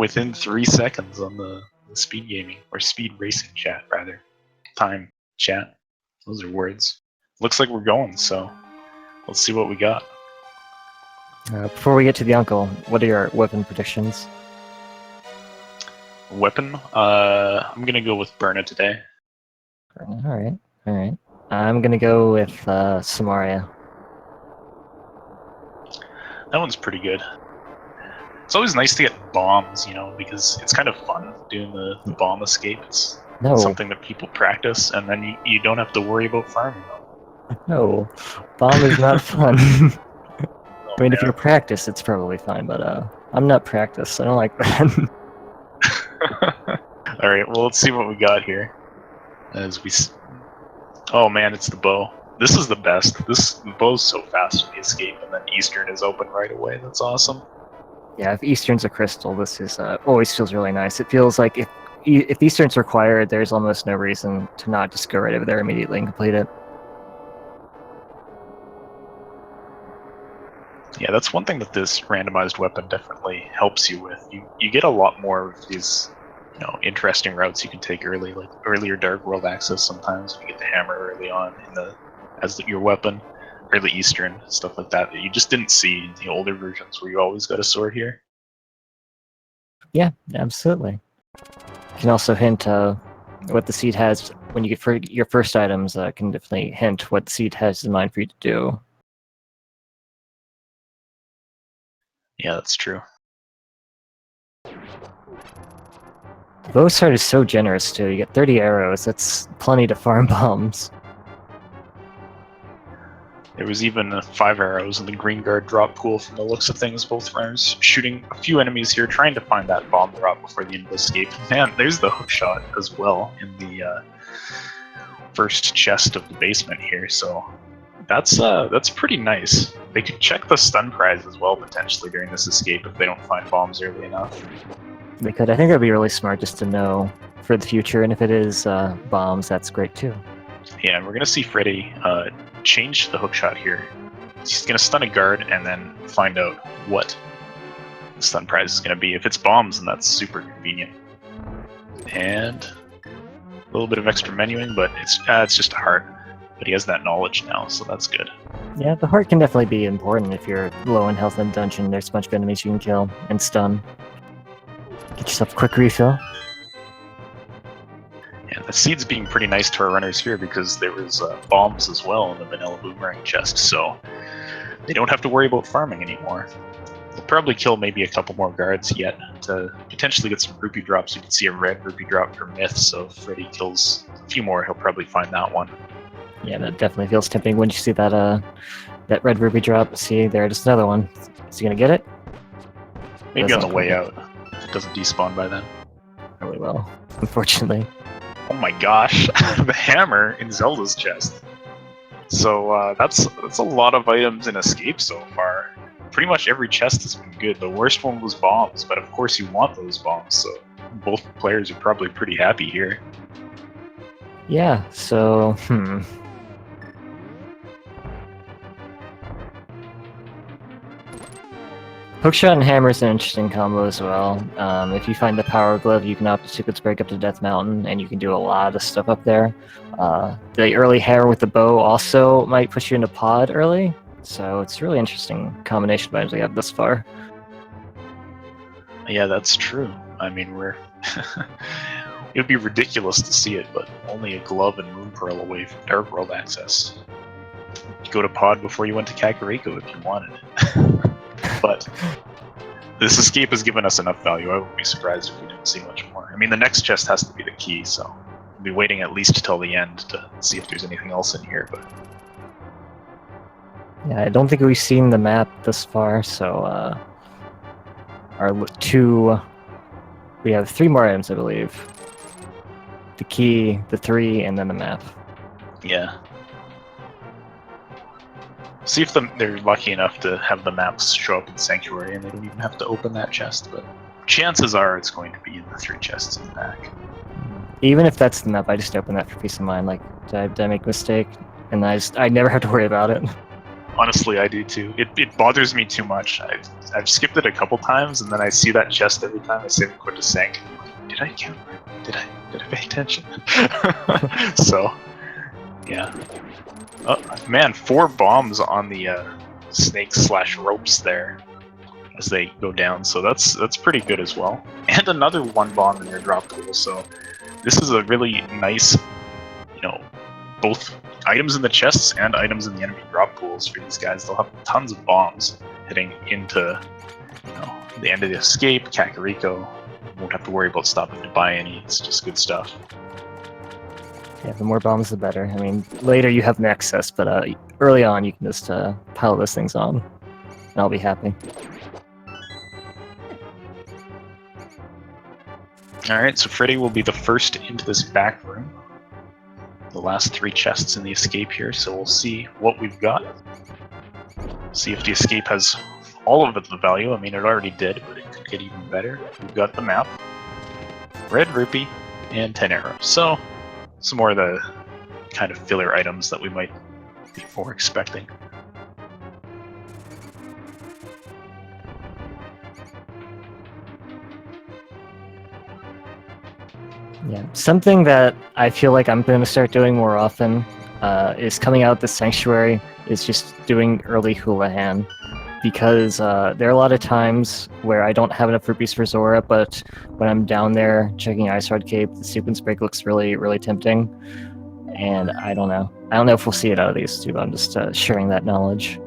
within 3 seconds on the speed gaming, or speed racing chat, rather. Time chat. Those are words. Looks like we're going, so let's see what we got. Before we get to the uncle, what are your weapon predictions? Weapon? I'm gonna go with Berna today. Alright. I'm gonna go with Samaria. That one's pretty good. It's always nice to get bombs, you know, because it's kind of fun doing the bomb escape. It's something that people practice, and then you don't have to worry about farming them. No, bomb is not fun. I mean, if you're practiced, it's probably fine, but I'm not practiced. I don't like that. Alright, well, let's see what we got here. Oh man, it's the bow. This is the best. The bow's so fast in the escape, and then Eastern is open right away. That's awesome. Yeah, if Eastern's a crystal, this is always feels really nice. It feels like if Eastern's required, there's almost no reason to not just go right over there immediately and complete it. Yeah, that's one thing that this randomized weapon definitely helps you with. You get a lot more of these, you know, interesting routes you can take early, like earlier Dark World access sometimes. You get the hammer early on as your weapon, early Eastern, stuff like that you just didn't see in the older versions where you always got a sword here. Yeah, absolutely. You can also hint what the seed has when you get for your first items. Can definitely hint what the seed has in mind for you to do. Yeah, that's true. The bow start is so generous too. You get 30 arrows. That's plenty to farm bombs. There was even 5 arrows in the green guard drop pool from the looks of things. Both runners shooting a few enemies here, trying to find that bomb drop before the end of the escape. Man, there's the hook shot as well in the first chest of the basement here, so that's pretty nice. They could check the stun prize as well potentially during this escape if they don't find bombs early enough. They could. I think that'd be really smart just to know for the future, and if it is bombs, that's great too. Yeah, and we're gonna see Freddeh change the hookshot here. He's gonna stun a guard and then find out what the stun prize is gonna be. If it's bombs, then that's super convenient. And a little bit of extra menuing, but it's just a heart. But he has that knowledge now, so that's good. Yeah, the heart can definitely be important if you're low in health in the dungeon. There's a bunch of enemies you can kill and stun. Get yourself a quick refill. Yeah, the seed's being pretty nice to our runners here because there was bombs as well in the vanilla boomerang chest, so they don't have to worry about farming anymore. They'll probably kill maybe a couple more guards yet to potentially get some rupee drops. You can see a red rupee drop per myth, so if Freddeh kills a few more, he'll probably find that one. Yeah, that definitely feels tempting when you see that that red rupee drop. See, there, just another one. Is he gonna get it? Maybe on the way out, if it doesn't despawn by then. Probably will, unfortunately. Oh my gosh, the hammer in Zelda's chest. So that's a lot of items in Escape so far. Pretty much every chest has been good. The worst one was bombs, but of course you want those bombs, so both players are probably pretty happy here. Yeah, so, Hookshot and hammer is an interesting combo as well. If you find the power glove, you can opt to Secrets Break up to Death Mountain, and you can do a lot of stuff up there. The early hammer with the bow also might push you into pod early, so it's a really interesting combination of items we have thus far. Yeah, that's true. I mean, it would be ridiculous to see it, but only a glove and Moon Pearl away from Dark World access. You go to pod before you went to Kakariko if you wanted. But this escape has given us enough value. I wouldn't be surprised if we didn't see much more. I mean, the next chest has to be the key, so we'll be waiting at least till the end to see if there's anything else in here. But yeah, I don't think we've seen the map this far, so we have 3 more items, I believe. The key, the 3, and then the map. Yeah. See if they're lucky enough to have the maps show up in Sanctuary and they don't even have to open that chest, but chances are it's going to be in the 3 chests in the back. Even if that's the map, I just open that for peace of mind. Like, did I make a mistake? And I never have to worry about it. Honestly, I do too. It bothers me too much. I've skipped it a couple times, and then I see that chest every time I say quit to sink. Did I count? Did I pay attention? So, yeah. Oh man, 4 bombs on the snakes/ropes there as they go down. So that's pretty good as well. And another 1 bomb in your drop pool. So this is a really nice, both items in the chests and items in the enemy drop pools for these guys. They'll have tons of bombs heading into the end of the escape. Kakariko won't have to worry about stopping to buy any. It's just good stuff. Yeah, the more bombs, the better. I mean, later you have an excess, but early on you can just pile those things on, and I'll be happy. Alright, so Freddeh will be the first into this back room. The last 3 chests in the escape here, so we'll see what we've got. See if the escape has all of the value. I mean, it already did, but it could get even better. We've got the map, red rupee, and 10 arrows. So, some more of the kind of filler items that we might be more expecting. Yeah, something that I feel like I'm going to start doing more often is coming out the sanctuary, is just doing early Houlihan. Because there are a lot of times where I don't have enough rupees for Zora, but when I'm down there checking Ice Rod Cape, the sequence break looks really, really tempting. And I don't know. I don't know if we'll see it out of these two, but I'm just sharing that knowledge.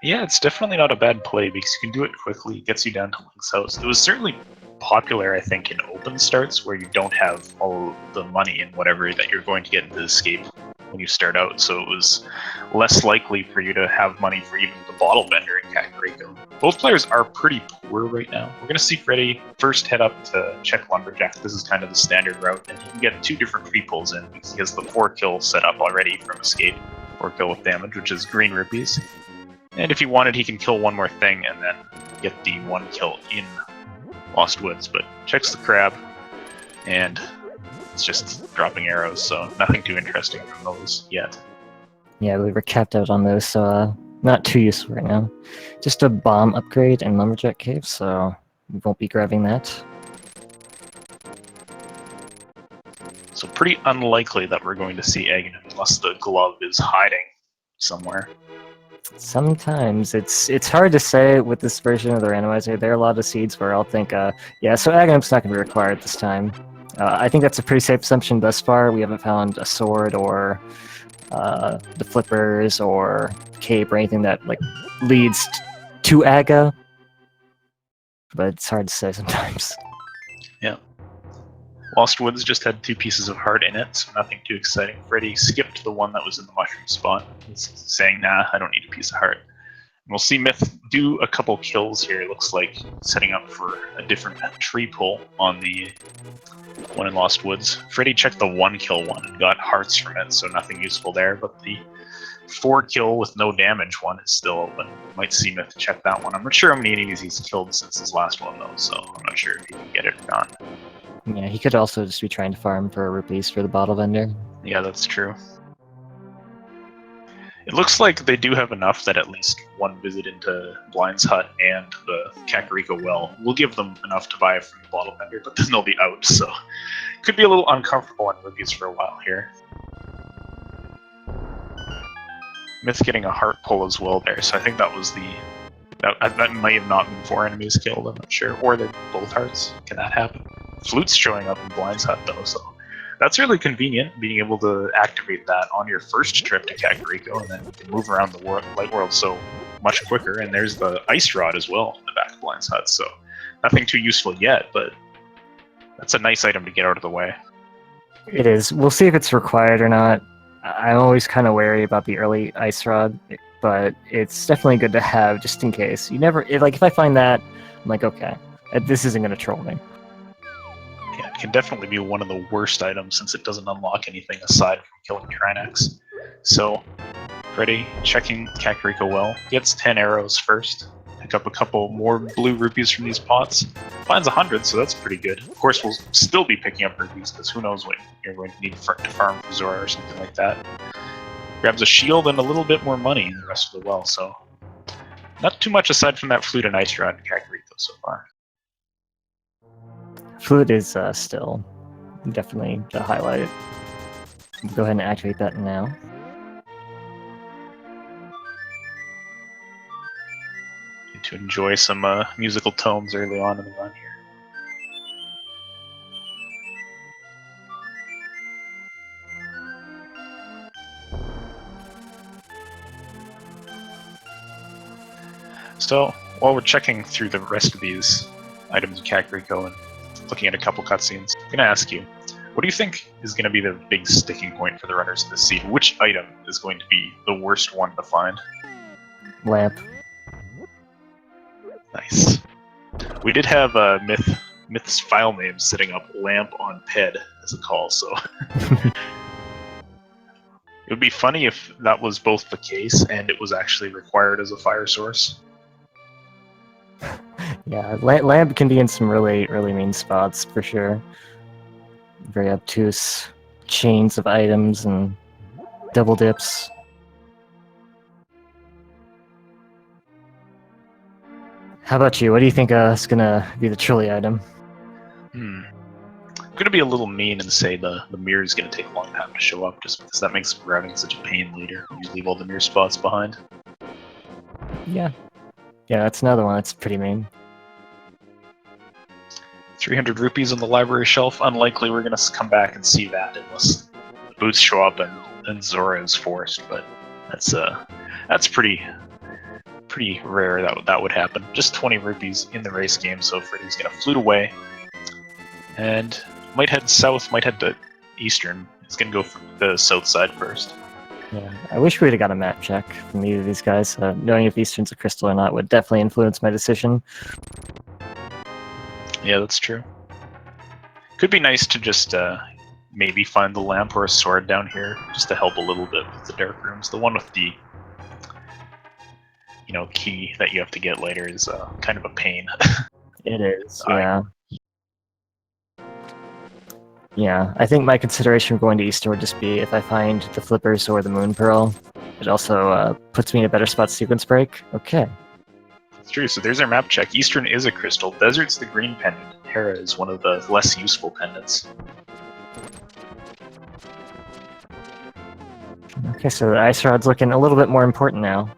Yeah, it's definitely not a bad play because you can do it quickly. It gets you down to Link's house. It was certainly popular, I think, in open starts where you don't have all the money and whatever that you're going to get into the escape when you start out, so it was less likely for you to have money for even the bottle vendor in Kakariko. Both players are pretty poor right now. We're going to see Freddeh first head up to check Lumberjack. This is kind of the standard route, and he can get 2 different free pulls in because he has the 4 kill set up already from escape, 4 kill with damage, which is green rupees. And if he wanted, he can kill 1 more thing and then get the 1 kill in Lost Woods, but checks the crab, and it's just dropping arrows, so nothing too interesting from those yet. Yeah, we were capped out on those, so not too useful right now. Just a bomb upgrade and Lumberjack Cave, so we won't be grabbing that. So pretty unlikely that we're going to see Ganon unless the glove is hiding somewhere. Sometimes it's hard to say with this version of the randomizer. There are a lot of seeds where I'll think, yeah, so Agonim's not going to be required this time. I think that's a pretty safe assumption thus far. We haven't found a sword or the flippers or cape or anything that leads to Aga, but it's hard to say sometimes. Yeah. Lost Woods just had 2 pieces of heart in it, so nothing too exciting. Freddeh skipped the one that was in the mushroom spot. He's saying, nah, I don't need a piece of heart. And we'll see Myth do a couple kills here. It looks like setting up for a different tree pull on the one in Lost Woods. Freddeh checked the 1 kill one and got hearts from it, so nothing useful there, but the 4 kill with no damage one is still open. Might see Myth check that one. I'm not sure how many enemies he's killed since his last one, though, so I'm not sure if he can get it or not. Yeah, he could also just be trying to farm for rupees for the bottle vendor. Yeah, that's true. It looks like they do have enough that at least 1 visit into Blind's hut and the Kakariko well will give them enough to buy from the bottle vendor, but then they'll be out, so could be a little uncomfortable on rupees for a while here. Myth getting a heart pull as well there, so I think that was the... That might have not been 4 enemies killed, I'm not sure. Or they're both hearts. Can that happen? Flute's showing up in Blind's hut though, so that's really convenient, being able to activate that on your first trip to Kakariko, and then you can move around the light world so much quicker. And there's the ice rod as well in the back of Blind's hut, so nothing too useful yet, but that's a nice item to get out of the way. It is. We'll see if it's required or not. I'm always kind of wary about the early ice rod, but it's definitely good to have just in case. You never, if I find that, I'm like, okay, this isn't going to troll me. Yeah, it can definitely be one of the worst items since it doesn't unlock anything aside from killing Trinax. So, Freddeh checking Kakariko well, gets 10 arrows first, pick up a couple more blue rupees from these pots, finds 100, so that's pretty good. Of course, we'll still be picking up rupees, because who knows what you're going to need to farm for Zora or something like that. grabs a shield and a little bit more money in the rest of the well, so not too much aside from that flute and ice rod and Kakariko so far. Flute is still definitely the highlight. Go ahead and activate that now. Need to enjoy some musical tomes early on in the run here. So, while we're checking through the rest of these items in Kakariko and looking at a couple cutscenes, I'm going to ask you, what do you think is going to be the big sticking point for the runners of this seed? Which item is going to be the worst one to find? Lamp. Nice. We did have Myth's file name sitting up lamp on ped as a call, so it would be funny if that was both the case and it was actually required as a fire source. Yeah, lamp can be in some really mean spots for sure. Very obtuse chains of items and double dips. How about you? What do you think is gonna be the truly item? I'm gonna be a little mean and say the Mire is gonna take a long time to show up, just because that makes grabbing such a pain later. You leave all the Mire spots behind. Yeah, that's another one that's pretty mean. 300 rupees on the library shelf. Unlikely we're gonna come back and see that unless the boots show up and Zora is forced. But that's pretty rare that would happen. Just 20 rupees in the race game, so Freddie's gonna flute away and might head south, might head to eastern. He's gonna go for the south side first. Yeah, I wish we would have got a map check from either of these guys. Knowing if eastern's a crystal or not would definitely influence my decision. Yeah, that's true. Could be nice to just maybe find the lamp or a sword down here, just to help a little bit with the dark rooms. The one with the key that you have to get later is kind of a pain. It is, yeah. Yeah, I think my consideration for going to Eastern would just be if I find the flippers or the moon pearl. It also puts me in a better spot to sequence break. Okay. It's true, so there's our map check. Eastern is a crystal. Desert's the green pendant. Hera is one of the less useful pendants. Okay, so the ice rod's looking a little bit more important now.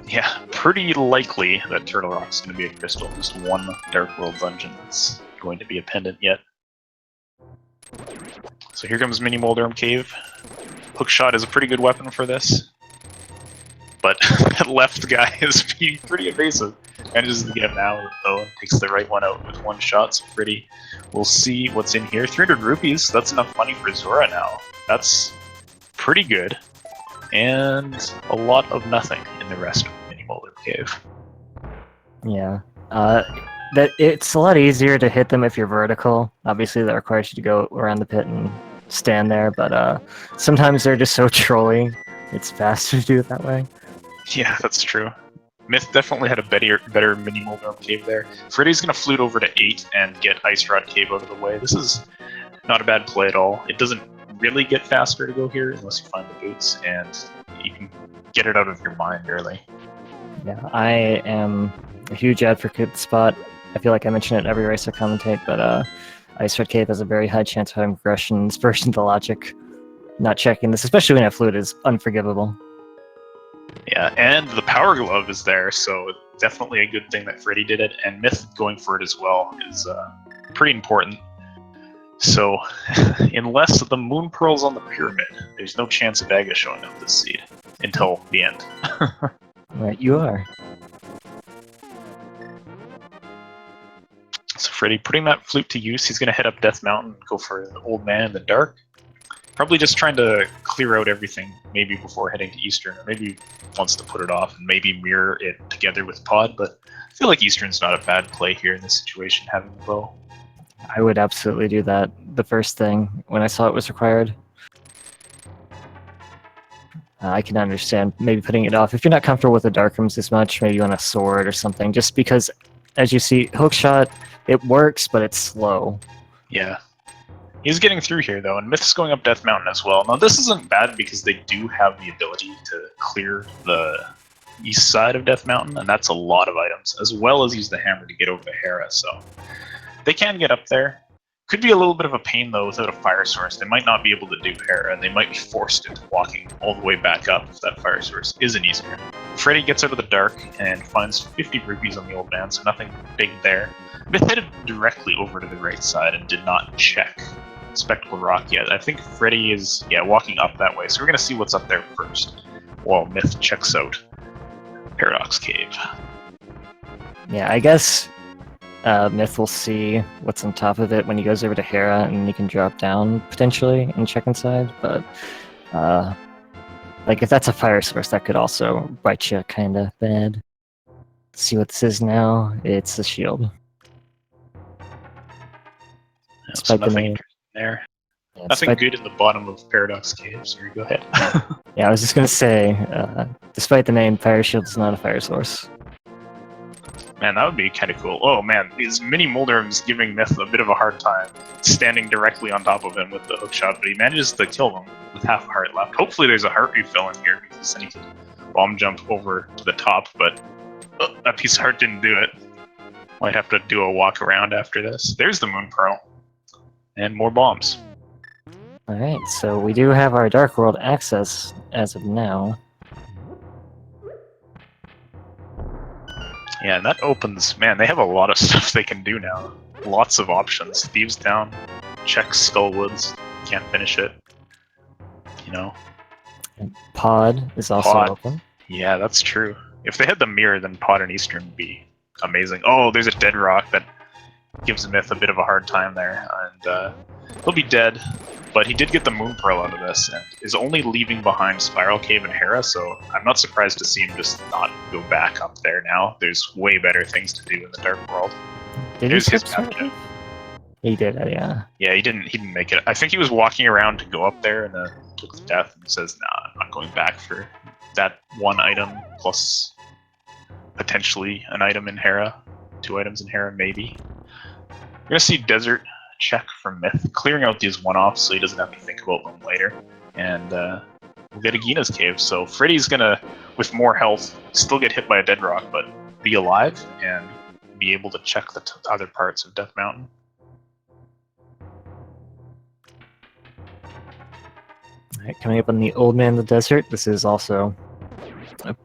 Yeah, pretty likely that Turtle Rock's going to be a crystal. Just one Dark World dungeon that's going to be a pendant yet. So here comes Mini Molderm Cave. Hookshot is a pretty good weapon for this. But that left guy is being pretty evasive. Manages to get him out, though, and takes the right one out with one shot. So Freddeh will see what's in here. 300 rupees, that's enough money for Zora now. That's pretty good. And a lot of nothing in the rest of Mini Molderm Cave. Yeah. That it's a lot easier to hit them if you're vertical. Obviously, that requires you to go around the pit and stand there, but sometimes they're just so trolly. It's faster to do it that way. Yeah, that's true. Myth definitely had a better Mini Molderm Cave there. Freddie's gonna flute over to 8 and get Ice Rod Cave out of the way. This is not a bad play at all. It doesn't really get faster to go here unless you find the boots, and you can get it out of your mind early. Yeah, I am a huge advocate of the spot. I feel like I mention it every race I commentate, but Ice Red Cave has a very high chance of having progressions versus the logic. Not checking this, especially when I flute, is unforgivable. Yeah, and the Power Glove is there, so definitely a good thing that Freddeh did it, and Myth going for it as well is pretty important. So, unless the Moon Pearl's on the pyramid, there's no chance of Aga showing up this seed until the end. Right, you are. So Freddeh putting that flute to use, he's going to head up Death Mountain and go for the Old Man in the Dark. Probably just trying to clear out everything, maybe before heading to Eastern, or maybe wants to put it off and maybe mirror it together with Pod, but I feel like Eastern's not a bad play here in this situation, having the bow. I would absolutely do that the first thing when I saw it was required. I can understand maybe putting it off. If you're not comfortable with the Dark Rooms as much, maybe you want a sword or something, just because, as you see, Hookshot, it works, but it's slow. Yeah. He's getting through here, though, and Myth's going up Death Mountain as well. Now, this isn't bad because they do have the ability to clear the east side of Death Mountain, and that's a lot of items, as well as use the hammer to get over to Hera, so they can get up there. Could be a little bit of a pain, though, without a fire source. They might not be able to do Hera, and they might be forced into walking all the way back up if that fire source is an Eastern. Freddeh gets out of the dark and finds 50 rupees on the old man, so nothing big there. Myth headed directly over to the right side and did not check Spectacle Rock yet. I think Freddeh is, walking up that way, so we're going to see what's up there first, while Myth checks out Paradox Cave. Yeah, I guess Myth will see what's on top of it when he goes over to Hera, and he can drop down, potentially, and check inside, but like, if that's a fire source, that could also bite you kinda bad. Let's see what this is now. It's a shield. So nothing there. Yeah, nothing good in the bottom of Paradox Cave, so go ahead. Yeah, I was just gonna say, despite the name, Fire Shield is not a fire source. Man, that would be kind of cool. Oh man, these mini Moldorms giving Myth a bit of a hard time, standing directly on top of him with the hookshot, but he manages to kill them with half a heart left. Hopefully there's a heart refill in here, because then he can bomb jump over to the top, but that piece of heart didn't do it. Might have to do a walk around after this. There's the Moon Pearl. And more bombs. Alright, so we do have our Dark World access as of now. Yeah, and that opens... Man, they have a lot of stuff they can do now. Lots of options. Thieves down, check Skullwoods, can't finish it. You know. And Pod is also open. Yeah, that's true. If they had the Mire, then Pod and Eastern would be amazing. Oh, there's a dead rock that gives Myth a bit of a hard time there, and he'll be dead, but he did get the Moon Pearl out of this, and is only leaving behind Spiral Cave and Hera, so I'm not surprised to see him just not go back up there now. There's way better things to do in the Dark World. Did he skip Spiral Cave? He did, yeah. Yeah, he didn't make it. I think he was walking around to go up there, and then took the death, and says, nah, I'm not going back for that one item, plus potentially an item in Hera. 2 items in Hera, maybe. We're going to see Desert check from Myth, clearing out these one-offs so he doesn't have to think about them later. And we'll get a Gina's Cave. So Freddie's going to, with more health, still get hit by a dead rock, but be alive and be able to check the other parts of Death Mountain. Alright, coming up on the Old Man in the Desert, this is also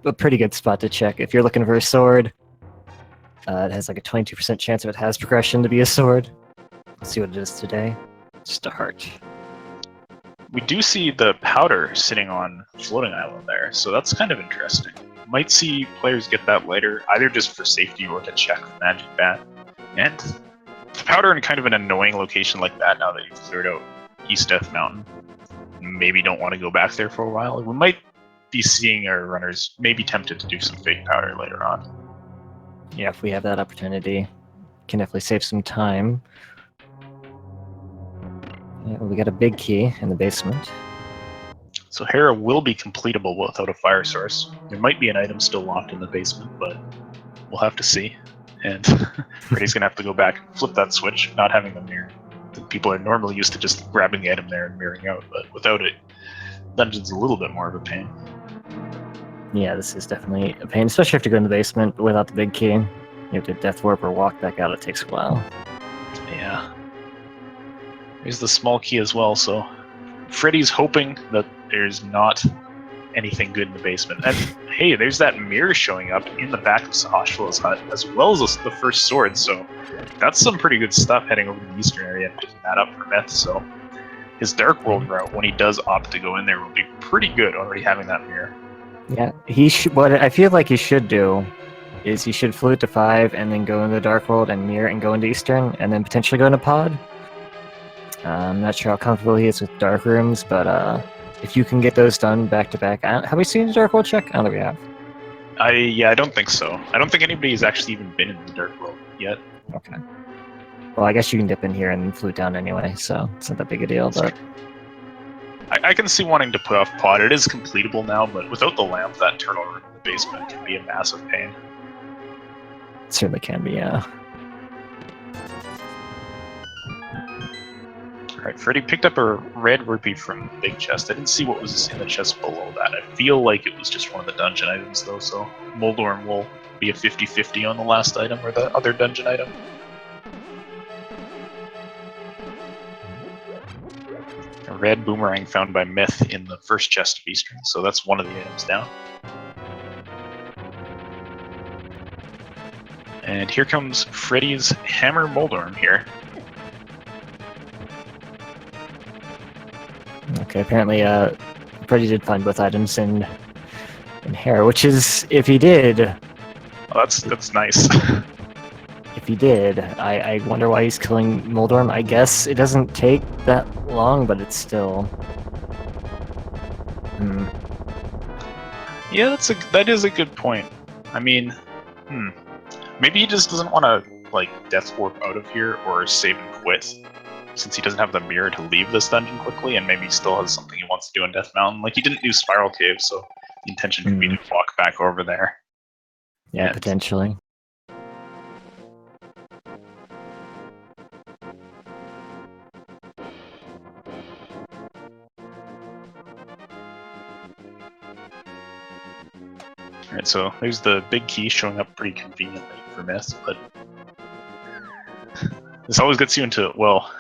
a pretty good spot to check. If you're looking for a sword, it has like a 22% chance if it has progression to be a sword. Let's see what it is today. Just a heart. We do see the powder sitting on Floating Island there, so that's kind of interesting. Might see players get that later, either just for safety or to check the Magic Bat. And the powder in kind of an annoying location like that now that you've cleared out East Death Mountain. Maybe don't want to go back there for a while. We might be seeing our runners maybe tempted to do some fake powder later on. Yeah, if we have that opportunity, can definitely save some time. Yeah, we got a big key in the basement. So Hera will be completable without a fire source. There might be an item still locked in the basement, but we'll have to see. And Freddie's gonna have to go back and flip that switch, not having the mirror. People are normally used to just grabbing the item there and mirroring out, but without it, dungeon's a little bit more of a pain. Yeah, this is definitely a pain, especially if you go in the basement, but without the big key. You have to death warp or walk back out, it takes a while. Yeah. There's the small key as well, so Freddie's hoping that there's not anything good in the basement. And hey, there's that mirror showing up in the back of Sahashville's hut, as well as the first sword, so that's some pretty good stuff heading over to the eastern area and picking that up for Myth, so his Dark World route, when he does opt to go in there, will be pretty good already having that mirror. Yeah, he should. What I feel like he should do is he should flute to 5 and then go into the Dark World and mirror and go into Eastern and then potentially go into Pod. I'm not sure how comfortable he is with Dark Rooms, but if you can get those done back to back, have we seen the Dark World check? I don't think we have. I don't think so. I don't think anybody's actually even been in the Dark World yet. Okay. Well, I guess you can dip in here and flute down anyway, so it's not that big a deal, but... I can see wanting to put off Pod. It is completable now, but without the lamp, that turtle room in the basement can be a massive pain. It certainly can be, yeah. Alright, Freddie picked up a red rupee from the big chest. I didn't see what was in the chest below that. I feel like it was just one of the dungeon items though, so Moldorm will be a 50-50 on the last item or the other dungeon item. A red boomerang found by Myth in the first chest of Eastern, so that's one of the items down. And here comes Freddie's Hammer Moldorm here. Okay, apparently Freddie did find both items in Hera, which is, if he did... Well, that's nice. If he did, I wonder why he's killing Moldorm. I guess it doesn't take that long, but it's still... Yeah, that is a good point. I mean, maybe he just doesn't want to, like, death warp out of here or save and quit, since he doesn't have the Mire to leave this dungeon quickly, and maybe he still has something he wants to do in Death Mountain. Like, he didn't do Spiral Cave, so the intention could be to walk back over there. Yeah, and potentially. Alright, so there's the big key showing up pretty conveniently for Myth, but this always gets you into, well,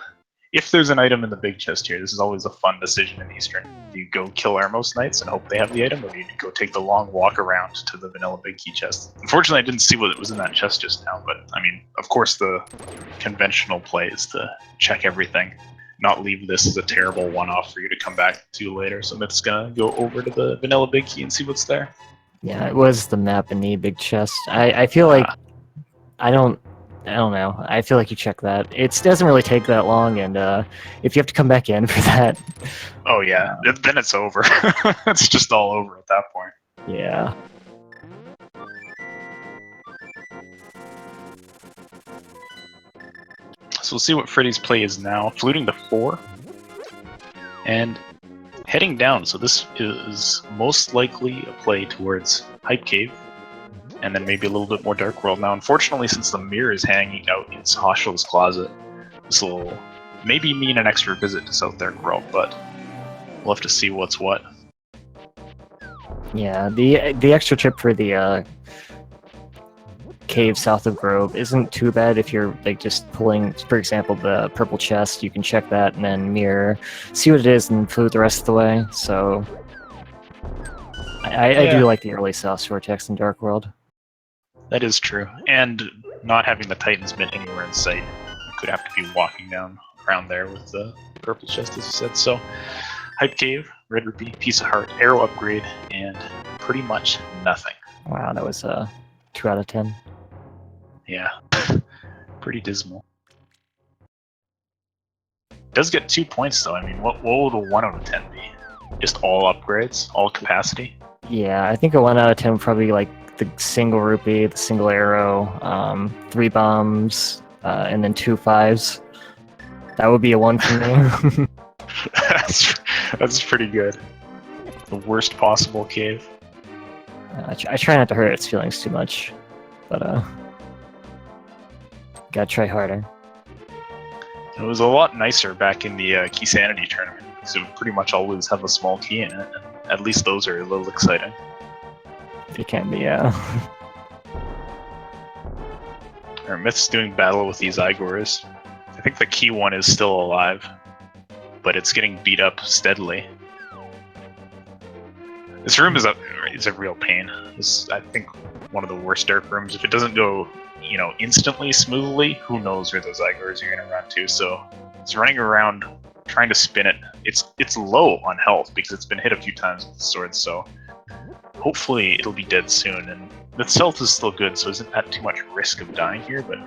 if there's an item in the big chest here, this is always a fun decision in Eastern. Do you go kill Armos Knights and hope they have the item, or do you go take the long walk around to the vanilla big key chest? Unfortunately, I didn't see what was in that chest just now, but I mean, of course the conventional play is to check everything, not leave this as a terrible one-off for you to come back to later. So Myth's gonna go over to the vanilla big key and see what's there. Yeah, it was the map in the big chest. I feel like I don't know. I feel like you check that. It doesn't really take that long, and if you have to come back in for that... Oh yeah, then it's over. It's just all over at that point. Yeah. So we'll see what Freddie's play is now. Fluting to 4. And heading down, so this is most likely a play towards Hype Cave, and then maybe a little bit more Dark World. Now, unfortunately, since the Mire is hanging out in Hoshel's closet, this will maybe mean an extra visit to South Dark World, but we'll have to see what's what. Yeah, the extra trip for the cave south of Grove isn't too bad if you're like just pulling, for example, the purple chest. You can check that and then Mire, see what it is, and flute the rest of the way. So I do like the early South Shore text in Dark World. That is true, and not having the Titan's Mint anywhere in sight, you could have to be walking down around there with the purple chest, as you said. So, Hype Cave, Red Rupee, Piece of Heart, Arrow Upgrade, and pretty much nothing. Wow, that was 2 out of 10. Yeah, pretty dismal. Does get 2 points though. I mean, what would a 1 out of 10 be? Just all upgrades, all capacity? Yeah, I think a 1 out of 10 would probably be like the single rupee, the single arrow, 3 bombs, and then 2 5s. That would be a 1 for me. That's pretty good. The worst possible cave. I try not to hurt its feelings too much, but gotta try harder. It was a lot nicer back in the Key Sanity tournament, because it would pretty much always have a small key in it, and at least those are a little exciting. It can be, yeah. Our Myth's doing battle with these Igors. I think the key one is still alive, but it's getting beat up steadily. This room is a real pain. This is, I think, one of the worst dark rooms. If it doesn't go, instantly smoothly, who knows where those Igors are going to run to. So it's running around trying to spin it. It's low on health because it's been hit a few times with the sword, so hopefully it'll be dead soon. And its health is still good, so isn't that too much risk of dying here, but...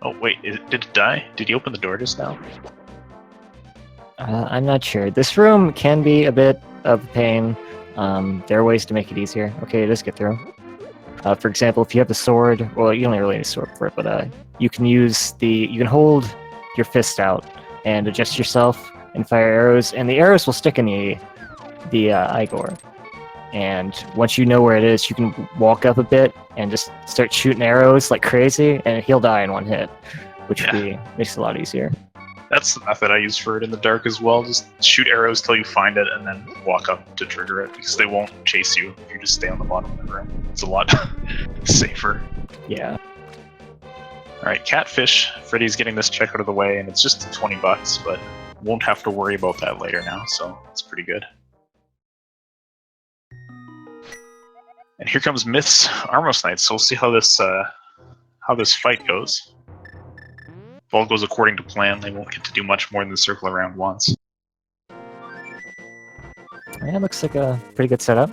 Oh, wait, did it die? Did he open the door just now? I'm not sure. This room can be a bit of a pain. There are ways to make it easier. Okay, just get through. For example, if you have the sword, well, you don't really need a sword for it, but you can hold your fist out and adjust yourself and fire arrows, and the arrows will stick in the Igor. And once you know where it is, you can walk up a bit and just start shooting arrows like crazy, and he'll die in 1 hit, which makes it a lot easier. That's the method I use for it in the dark as well. Just shoot arrows till you find it and then walk up to trigger it, because they won't chase you if you just stay on the bottom of the room. It's a lot safer. Yeah. Alright, Catfish. Freddie's getting this check out of the way, and it's just $20, but won't have to worry about that later now, so it's pretty good. And here comes Myth's Armos Knight, so we'll see how this fight goes. If all goes according to plan, they won't get to do much more than circle around once. Yeah, looks like a pretty good setup.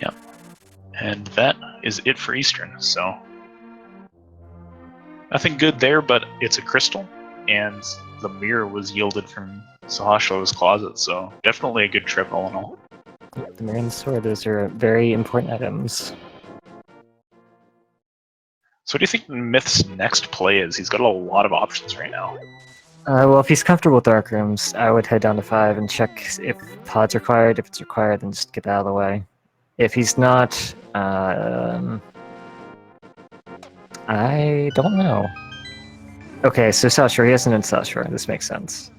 Yeah. And that is it for Eastern, so... nothing good there, but it's a crystal, and the mirror was yielded from Sahasho's closet, so definitely a good trip all in all. The mirror and the sword, those are very important items. So what do you think Myth's next play is? He's got a lot of options right now. Well, if he's comfortable with Dark Rooms, I would head down to 5 and check if pod's required. If it's required, then just get that out of the way. If he's not, I don't know. Okay, so South Shore, he hasn't in South Shore. This makes sense.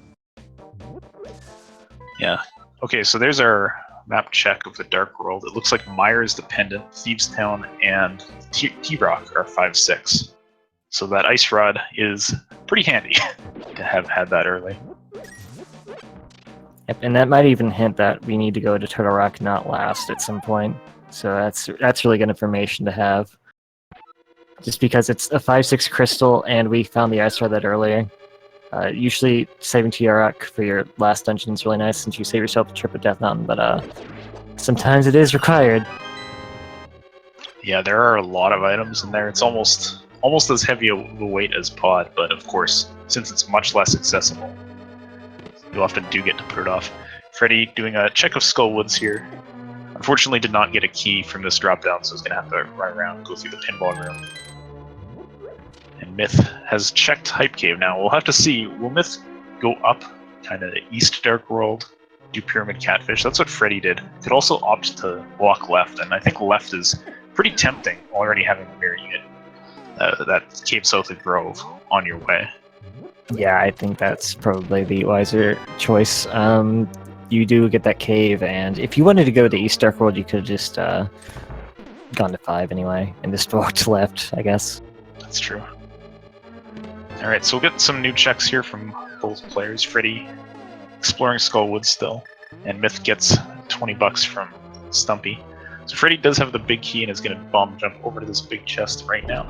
Yeah. Okay, so there's our map check of the Dark World. It looks like Mire is dependent, Thieves Town, and T-Rock are 5-6. So that Ice Rod is pretty handy to have had that early. Yep, and that might even hint that we need to go to Turtle Rock not last at some point. So that's really good information to have. Just because it's a 5-6 crystal and we found the Ice Rod that earlier. Usually saving Turtle Rock for your last dungeon is really nice since you save yourself a trip at Death Mountain, but sometimes it is required. Yeah, there are a lot of items in there. It's almost as heavy a weight as Pod, but of course, since it's much less accessible, you often do get to put it off. Freddie doing a check of Skullwoods here. Unfortunately did not get a key from this drop-down, so he's going to have to run around and go through the pinball room. And Myth has checked Hype Cave now. We'll have to see. Will Myth go up, kind of East Dark World, do Pyramid Catfish? That's what Freddie did. Could also opt to walk left, and I think left is pretty tempting, already having the mirror unit. That Cave South of Grove on your way. Yeah, I think that's probably the wiser choice. You do get that cave, and if you wanted to go to East Dark World, you could have just gone to 5 anyway, and just walked left, I guess. That's true. Alright, so we'll get some new checks here from both players. Freddie exploring Skullwood still, and Myth gets $20 from Stumpy. So Freddie does have the big key and is going to bomb jump over to this big chest right now.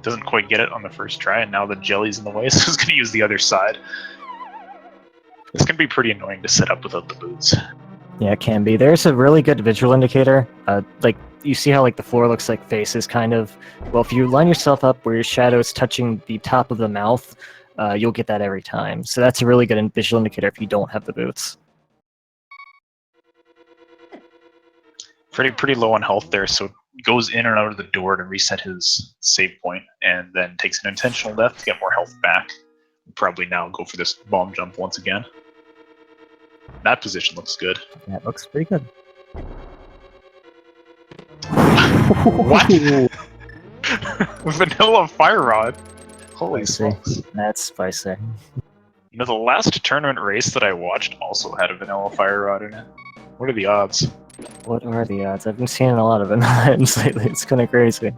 Doesn't quite get it on the first try, and now the jelly's in the way, so he's going to use the other side. This can be pretty annoying to set up without the boots. Yeah, it can be. There's a really good visual indicator. Like, you see how like the floor looks like faces, kind of? Well, if you line yourself up where your shadow is touching the top of the mouth, you'll get that every time. So that's a really good visual indicator if you don't have the boots. Freddie pretty low on health there, so goes in and out of the door to reset his save point, and then takes an intentional death to get more health back. We'll probably now go for this bomb jump once again. That position looks good. That looks pretty good. What? Vanilla Fire Rod. Holy smokes. That's spicy. You know, the last tournament race that I watched also had a Vanilla Fire Rod in it. What are the odds? What are the odds? I've been seeing a lot of vanilla lately. It's kind of crazy.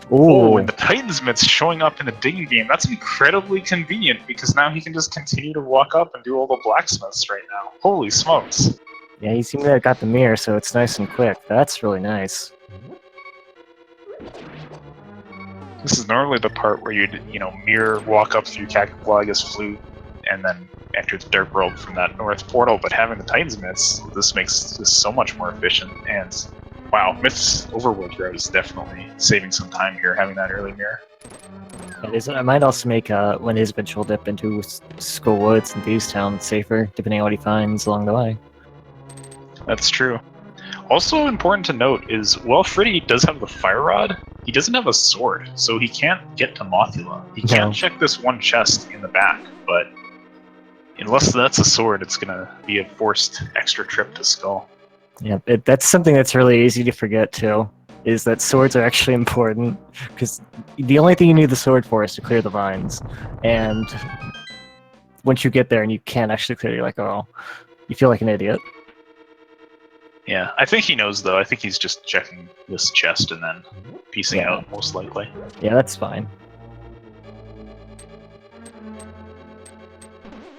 Oh, and the Titans Mitts showing up in the digging game. That's incredibly convenient because now he can just continue to walk up and do all the blacksmiths right now. Holy smokes. Yeah, he seemed to have got the mirror, so it's nice and quick. That's really nice. This is normally the part where you'd, mirror, walk up through Kakapalaga's flute, and then enter the Dark World from that north portal, but having the Titans Myths, this makes this so much more efficient, and wow, Myth's Overworld route is definitely saving some time here, having that early mirror. It might also make when his eventual dip into Skull Woods and Thieves Town safer, depending on what he finds along the way. That's true. Also important to note is, while Freddie does have the Fire Rod, he doesn't have a sword, so he can't get to Mothula. He can check this one chest in the back, but unless that's a sword, it's going to be a forced extra trip to Skull. Yeah, that's something that's really easy to forget, too. is that swords are actually important, because the only thing you need the sword for is to clear the vines, and once you get there and you can't actually clear, you're like, oh, you feel like an idiot. Yeah, I think he knows though. I think he's just checking this chest and then piecing Yeah. out, most likely. Yeah, that's fine.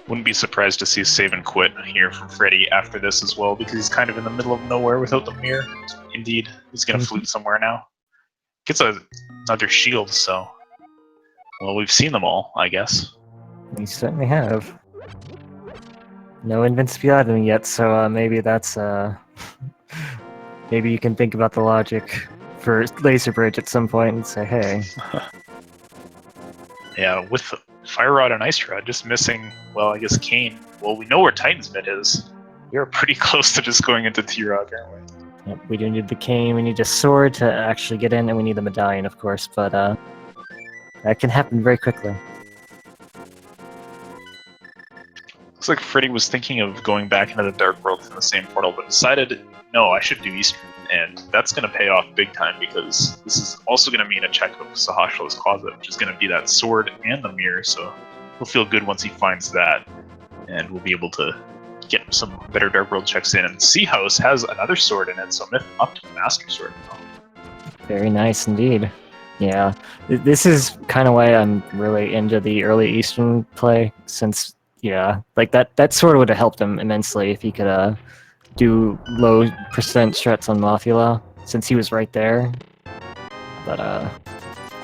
Wouldn't be surprised to see save and quit here from Freddeh after this as well, because he's kind of in the middle of nowhere without the Mire. Indeed, he's gonna flute somewhere now. Gets another shield, so... Well, we've seen them all, I guess. We certainly have. No invincibility yet, so maybe that's maybe you can think about the logic for Laser Bridge at some point and say, hey. Yeah, with Fire Rod and Ice Rod just missing, well, I guess Kane. Well, we know where Titan's Mid is. We are pretty close to just going into T-Rock, aren't we? Yep, we do need the cane, we need a sword to actually get in, and we need the medallion, of course, but that can happen very quickly. Looks like Freddeh was thinking of going back into the Dark World from the same portal, but decided, no, I should do Eastern. And that's going to pay off big time, because this is also going to mean a check of Sahashla's Closet, which is going to be that sword and the Mire, so he'll feel good once he finds that, and we'll be able to get some better Dark World checks in. And Sea House has another sword in it, so Myth up to the Master Sword now. Very nice indeed. Yeah, this is kind of why I'm really into the early Eastern play, since, yeah, like that sword would have helped him immensely if he could do low percent strats on Mothula, since he was right there. But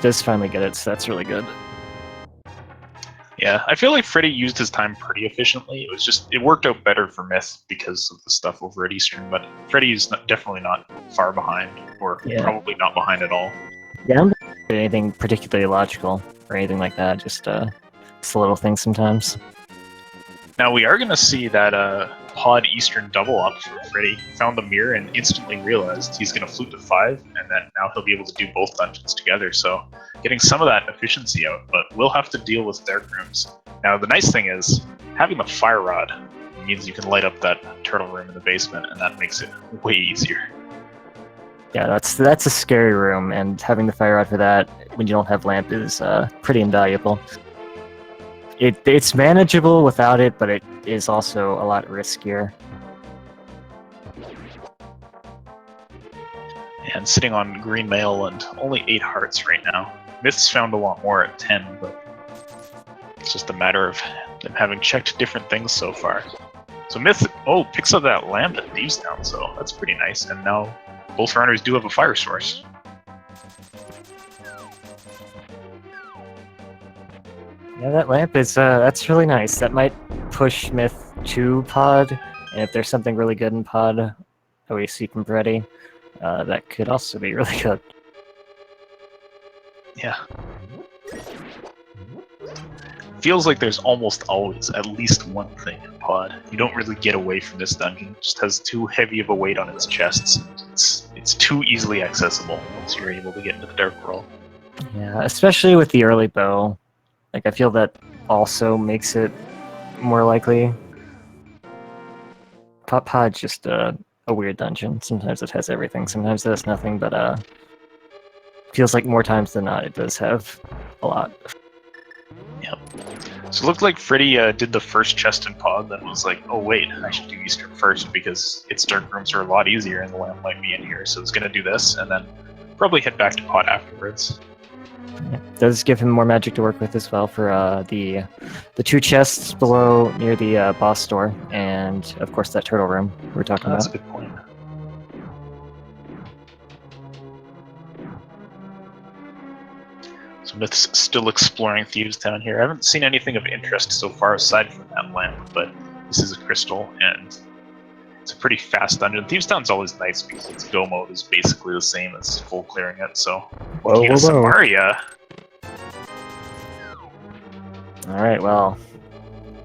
does finally get it, so that's really good. Yeah, I feel like Freddeh used his time pretty efficiently. It worked out better for Myth because of the stuff over at Eastern, but Freddeh is definitely not far behind, or probably not behind at all. Yeah, I'm not doing anything particularly logical or anything like that, just a little thing sometimes. Now we are going to see that Pod Eastern double up for Freddeh. He found the Mire and instantly realized he's going to flute to 5, and then now he'll be able to do both dungeons together, so getting some of that efficiency out, but we'll have to deal with Dark Rooms. Now the nice thing is, having the Fire Rod means you can light up that turtle room in the basement, and that makes it way easier. Yeah, that's a scary room, and having the Fire Rod for that when you don't have lamp is pretty invaluable. It's manageable without it, but it is also a lot riskier. And sitting on green mail and only 8 hearts right now. Myth's found a lot more at 10, but it's just a matter of them having checked different things so far. So Myth, picks up that lamp at Thieves Town, so that's pretty nice, and now both runners do have a fire source. Yeah, that lamp is that's really nice. That might push Myth to Pod, and if there's something really good in Pod, OAC from Freddeh, that could also be really good. Yeah. Feels like there's almost always at least one thing in Pod. You don't really get away from this dungeon. It just has too heavy of a weight on its chests. It's too easily accessible once you're able to get into the Dark World. Yeah, especially with the early bow. Like, I feel that also makes it more likely. Pod's just a weird dungeon. Sometimes it has everything, sometimes it has nothing, but feels like more times than not it does have a lot. Yep. So it looked like Freddeh did the first chest in Pod, then was like, oh wait, I should do Eastern first because its Dark Rooms are a lot easier and the lamp might be in here, so it's gonna do this, and then probably head back to Pod afterwards. It does give him more magic to work with as well for the 2 chests below near the boss store, and of course that turtle room we're talking about. That's a good point. So Myth's still exploring Thieves Town here. I haven't seen anything of interest so far aside from that lamp, but this is a crystal, and it's a pretty fast dungeon. Thieves Town's always nice because its go mode is basically the same as full clearing it, so... Whoa. Samaria! Alright, well...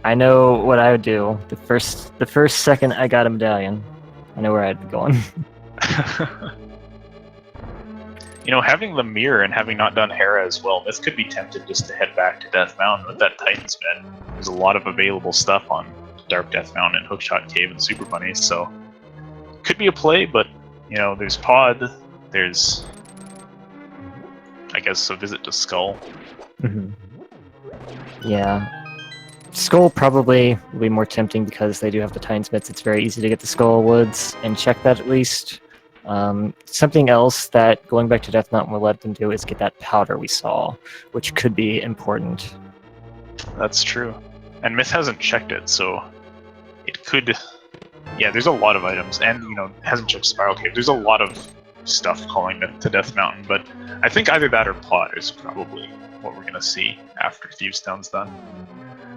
I know what I would do. The first second I got a medallion, I know where I'd be going. You know, having the Mire and having not done Hera as well, Myth could be tempted just to head back to Death Mountain with that Titan's Mid. There's a lot of available stuff on Dark Death Mountain, Hookshot Cave, and Super Bunny, so could be a play, but, you know, there's Pod, There's, I guess, a visit to Skull. Yeah. Skull probably will be more tempting because they do have the Tinesmiths. It's very easy to get the Skull Woods and check that at least. Something else that going back to Death Mountain will let them do is get that powder we saw, which could be important. That's true. And Myth hasn't checked it, so it could... Yeah, there's a lot of items, and, you know, hasn't checked Spiral Cave. There's a lot of stuff calling Myth to Death Mountain, but I think either that or Plot is probably what we're gonna see after Thieves Town's done.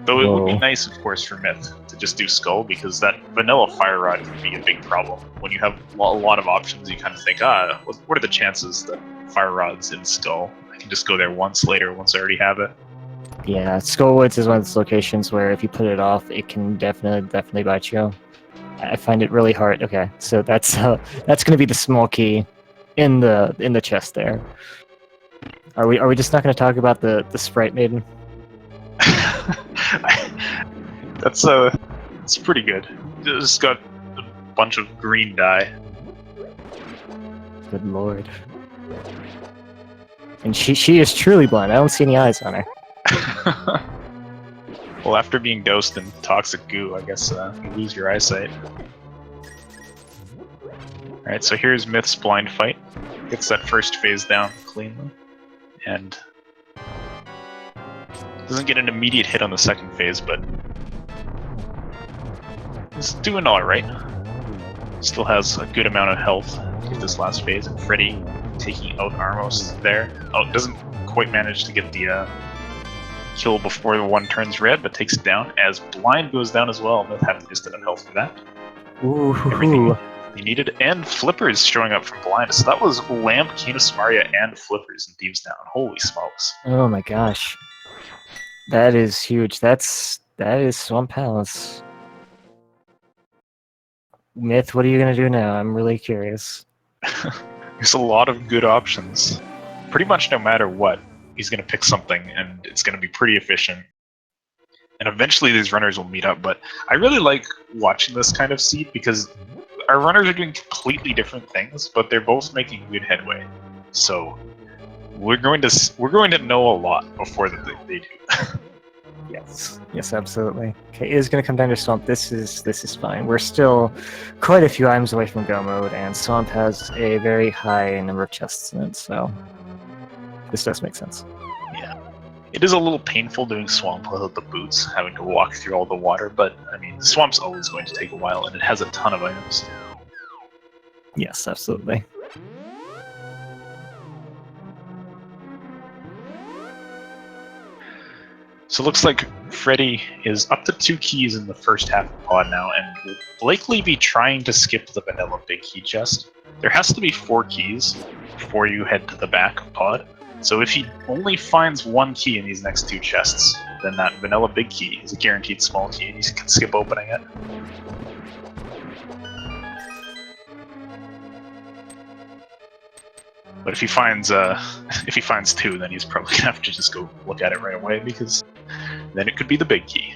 Though it would be nice, of course, for Myth to just do Skull, because that vanilla Fire Rod can be a big problem. When you have a lot of options, you kind of think, what are the chances that Fire Rod's in Skull? I can just go there once later, once I already have it. Yeah, Skullwoods is one of those locations where if you put it off, it can definitely bite you. I find it really hard. Okay, so that's going to be the small key in the chest there. Are we just not going to talk about the Sprite Maiden? It's pretty good. It's got a bunch of green dye. Good lord. And she is truly blind. I don't see any eyes on her. Well, after being doused in toxic goo, I guess you lose your eyesight. Alright, so here's Myth's blind fight. Gets that first phase down cleanly. And doesn't get an immediate hit on the second phase, but he's doing alright. Still has a good amount of health with this last phase, and Freddeh taking out Armos there. Oh, doesn't quite manage to get the kill before the one turns red, but takes it down as blind goes down as well. Myth having just enough health for that. Ooh. Everything he needed, and Flippers showing up from blind. So that was Lamp, King of Samaria, and Flippers in Thieves Town. Holy smokes. Oh my gosh. That is huge. That is Swamp Palace. Myth, what are you gonna do now? I'm really curious. There's a lot of good options. Pretty much no matter what, he's gonna pick something, and it's gonna be pretty efficient. And eventually these runners will meet up, but I really like watching this kind of seed because our runners are doing completely different things, but they're both making good headway. So we're going to know a lot before they do. Yes, absolutely. Okay, it is going to come down to Swamp. This is fine. We're still quite a few items away from Go mode, and Swamp has a very high number of chests in it, so this does make sense. Yeah. It is a little painful doing Swamp without the boots, having to walk through all the water, but, I mean, Swamp's always going to take a while, and it has a ton of items. Yes, absolutely. So it looks like Freddeh is up to 2 keys in the first half of the pod now, and will likely be trying to skip the vanilla big key chest. There has to be 4 keys before you head to the back of pod. So if he only finds 1 key in these next 2 chests, then that vanilla big key is a guaranteed small key, and he can skip opening it. But if he finds 2, then he's probably gonna have to just go look at it right away, because then it could be the big key.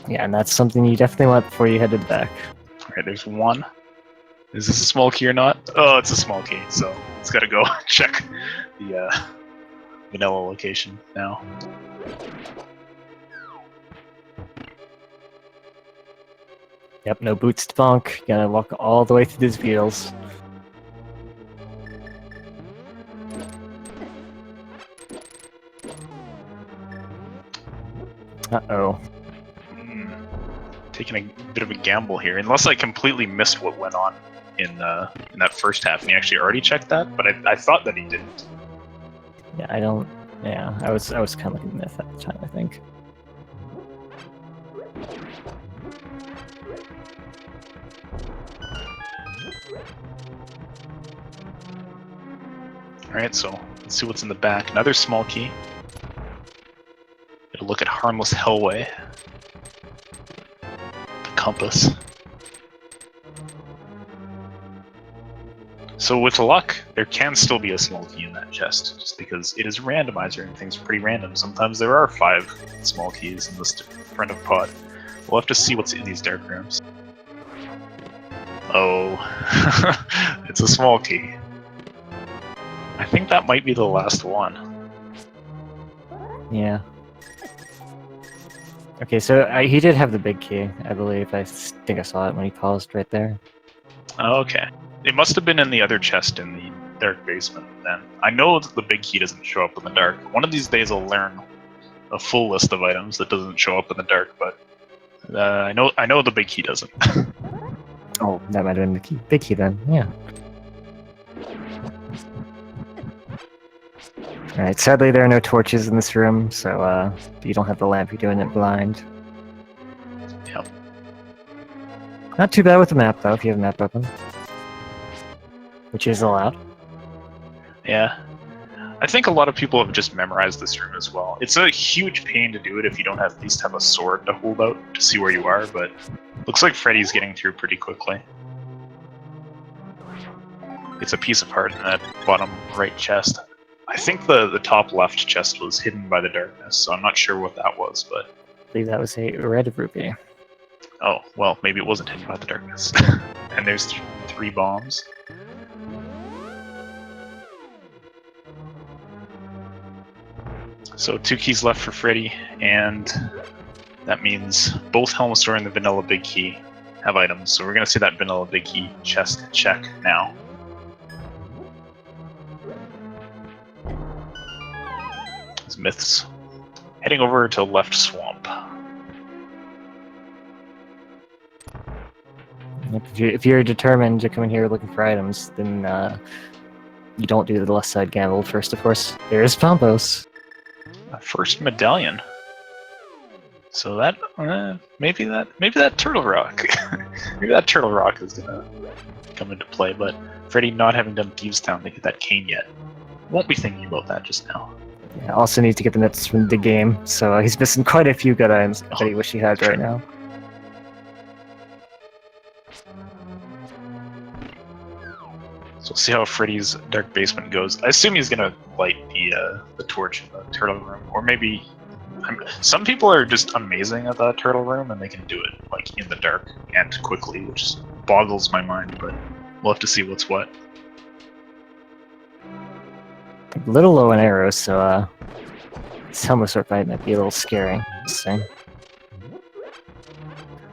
Yeah, and that's something you definitely want before you head to the back. Alright, there's 1. Is this a small key or not? Oh, it's a small key, so it's gotta go check the vanilla location now. Yep, no boots to bonk. You gotta walk all the way through these beetles. Uh-oh. Taking a bit of a gamble here, unless I completely missed what went on in that first half, and he actually already checked that, but I thought that he didn't. Yeah, I don't... Yeah, I was kind of looking at Myth at the time, I think. Alright, so let's see what's in the back. Another small key. Get a look at Harmless Hellway. The compass. So with luck, there can still be a small key in that chest, just because it is randomizer and things are pretty random. Sometimes there are 5 small keys in this front of pod. We'll have to see what's in these dark rooms. Oh, it's a small key. I think that might be the last one. Yeah. Okay, so he did have the big key, I believe. I think I saw it when he paused right there. Oh, okay. It must have been in the other chest in the dark basement then. I know that the big key doesn't show up in the dark. One of these days I'll learn a full list of items that doesn't show up in the dark, but I know the big key doesn't. Oh, that might have been the key. Big key then, yeah. Alright, sadly there are no torches in this room, so you don't have the lamp, you're doing it blind. Yep. Not too bad with the map though, if you have the map open. Which is allowed. Yeah. I think a lot of people have just memorized this room as well. It's a huge pain to do it if you don't at least have a sword to hold out to see where you are, but looks like Freddie's getting through pretty quickly. It's a piece of heart in that bottom right chest. I think the top left chest was hidden by the darkness, so I'm not sure what that was, but... I believe that was a red rupee. Oh, well, maybe it wasn't hidden by the darkness. And there's 3 bombs. So 2 keys left for Freddie, and that means both Helmasaur and the Vanilla Big Key have items, so we're going to see that Vanilla Big Key chest check now. These myths. Heading over to left swamp. If you're determined to come in here looking for items, then you don't do the left side gamble first, of course. There's Pompos. First medallion. So that maybe that turtle rock. Maybe that turtle rock is gonna come into play, but Freddie not having done Thieves Town to get that cane yet. Won't be thinking about that just now. Yeah, also needs to get the nuts from the game, so he's missing quite a few good items that he wish he had right now. So we'll see how Freddy's dark basement goes. I assume he's gonna light the torch in the turtle room, or maybe some people are just amazing at that turtle room and they can do it like in the dark and quickly, which boggles my mind. But we'll have to see what's what. A little low on arrows, so this Helmasaur fight might be a little scary. So.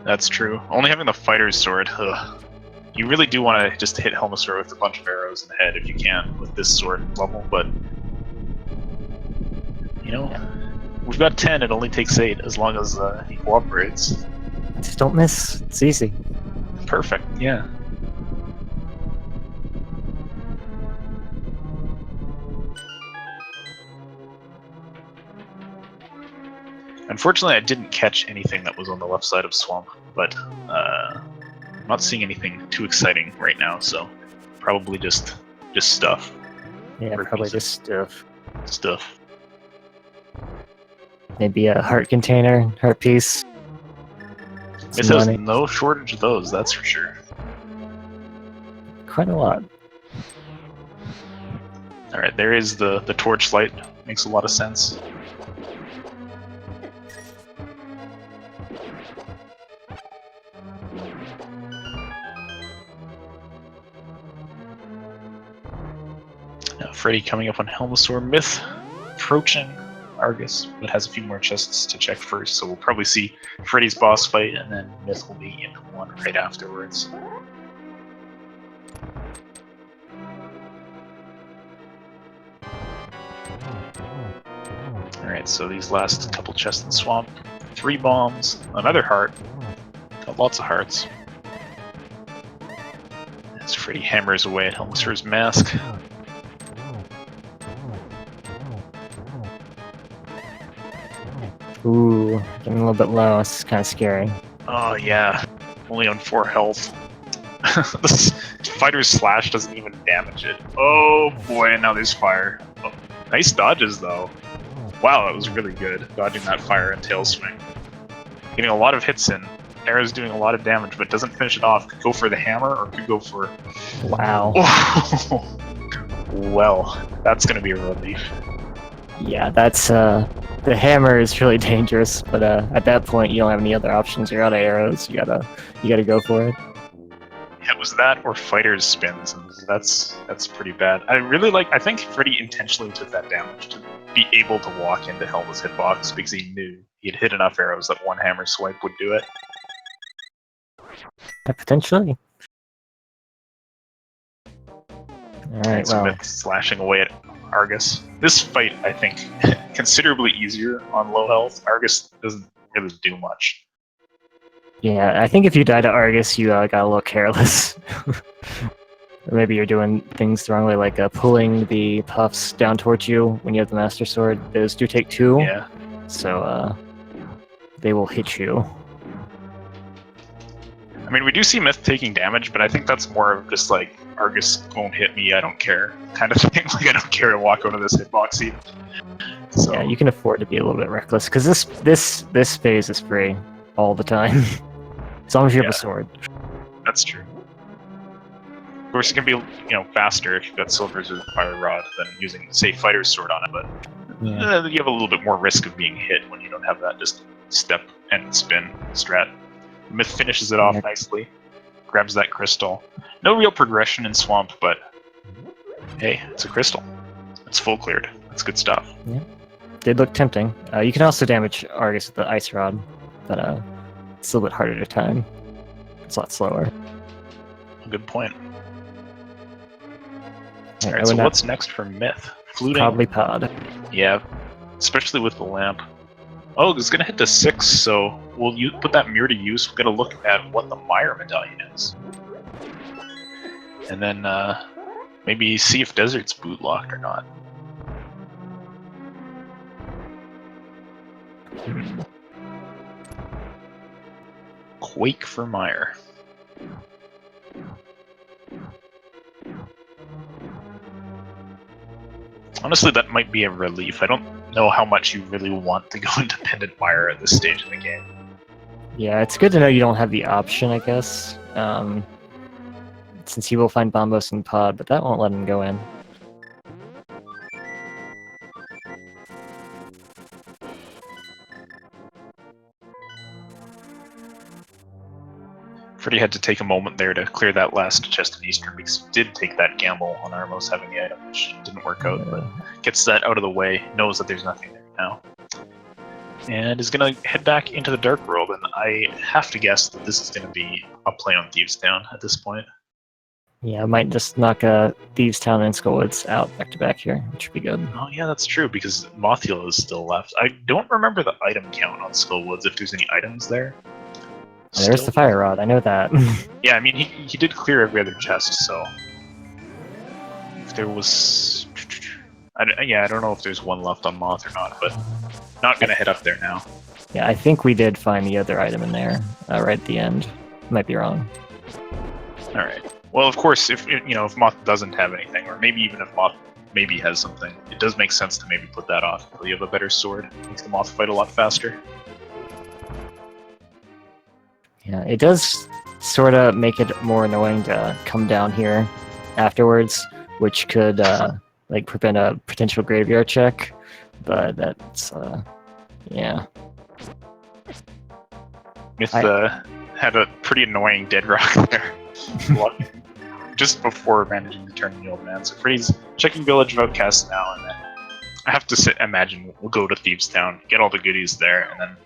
That's true. Only having the fighter's sword. Ugh. You really do want to just hit Helmasaur with a bunch of arrows in the head if you can with this sword level, but you know, we've got 10. It only takes 8 as long as he cooperates. Just don't miss. It's easy. Perfect. Yeah. Unfortunately, I didn't catch anything that was on the left side of Swamp, but I'm not seeing anything too exciting right now, so probably just stuff. Yeah, probably just stuff. Stuff. Maybe a heart container, heart piece. It has no shortage of those, that's for sure. Quite a lot. Alright, there is the torchlight. Makes a lot of sense. Now, Freddie coming up on Helmasaur. Myth approaching Argus, but has a few more chests to check first, so we'll probably see Freddie's boss fight, and then Myth will be in one right afterwards. Alright, so these last couple chests in the swamp. 3 bombs, another heart. Got lots of hearts. As Freddie hammers away at Helmasaur's mask. Ooh, getting a little bit low. It's kind of scary. Oh yeah, only on 4 health. This fighter's slash doesn't even damage it. Oh boy, and now there's fire. Oh, nice dodges though. Wow, that was really good, dodging that fire and tail swing. Getting a lot of hits in. Arrow's doing a lot of damage, but doesn't finish it off. Could go for the hammer, or could go for... Wow. Oh. Well, that's gonna be a relief. Yeah, that's, the hammer is really dangerous, but at that point you don't have any other options. You're out of arrows. You gotta go for it. Yeah, was that or fighter's spins, and that's pretty bad. I think Freddeh intentionally took that damage to be able to walk into Helma's hitbox because he knew he'd hit enough arrows that one hammer swipe would do it. Potentially. Alright, so well. Myth slashing away at Argus. This fight, I think, considerably easier on low health. Argus doesn't really do much. Yeah, I think if you die to Argus, you got a little careless. Or maybe you're doing things the wrong way, like pulling the puffs down towards you when you have the Master Sword. Those do take 2. Yeah. So, they will hit you. I mean, we do see Myth taking damage, but I think that's more of just like, Argus won't hit me, I don't care, kind of thing. Like, I don't care to walk out of this hitbox even. So, yeah, you can afford to be a little bit reckless, because this phase is free all the time. As long as you have a sword. That's true. Of course, it can be, faster if you've got Silver's or Fire Rod than using, say, Fighter's Sword on it, but you have a little bit more risk of being hit when you don't have that just step and spin strat. Myth finishes it off nicely, grabs that crystal. No real progression in Swamp, but hey, it's a crystal. It's full cleared. That's good stuff. Yeah, did look tempting. You can also damage Argus with the Ice Rod, but it's a little bit harder to time. It's a lot slower. Good point. Right, Alright, so what's next for Myth? Fluting? Probably Pod. Yeah, especially with the lamp. Oh, it's gonna hit to 6, so we'll put that mirror to use. We're gonna look at what the Mire medallion is. And then maybe see if Desert's boot locked or not. Quake for Mire. Honestly, that might be a relief. I don't know how much you really want to go independent Mire at this stage in the game. Yeah, it's good to know you don't have the option, I guess. Since he will find Bombos and Pod, but that won't let him go in. Freddeh had to take a moment there to clear that last chest in Eastern because he did take that gamble on Armos having the item, which didn't work out, but gets that out of the way, knows that there's nothing there now. And is going to head back into the Dark World, and I have to guess that this is going to be a play on Thieves Town at this point. Yeah, I might just knock Thieves Town and Skullwoods out back to back here, which would be good. Oh yeah, that's true, because Mothiel is still left. I don't remember the item count on Skullwoods, if there's any items there. There's the Fire Rod, I know that. Yeah, I mean, he did clear every other chest, so... If there was... I don't know if there's one left on Moth or not, but not gonna head up there now. Yeah, I think we did find the other item in there, right at the end. Might be wrong. Alright. Well, of course, if Moth doesn't have anything, or maybe even if Moth maybe has something, it does make sense to maybe put that off until you have a better sword. It makes the Moth fight a lot faster. Yeah, it does sort of make it more annoying to come down here afterwards, which could like prevent a potential graveyard check, but that's yeah. Myth had a pretty annoying dead rock there. Just before managing to turn the old man. So Freddeh's checking Village of Outcasts now, and then I have to imagine we'll go to Thieves Town, get all the goodies there, and then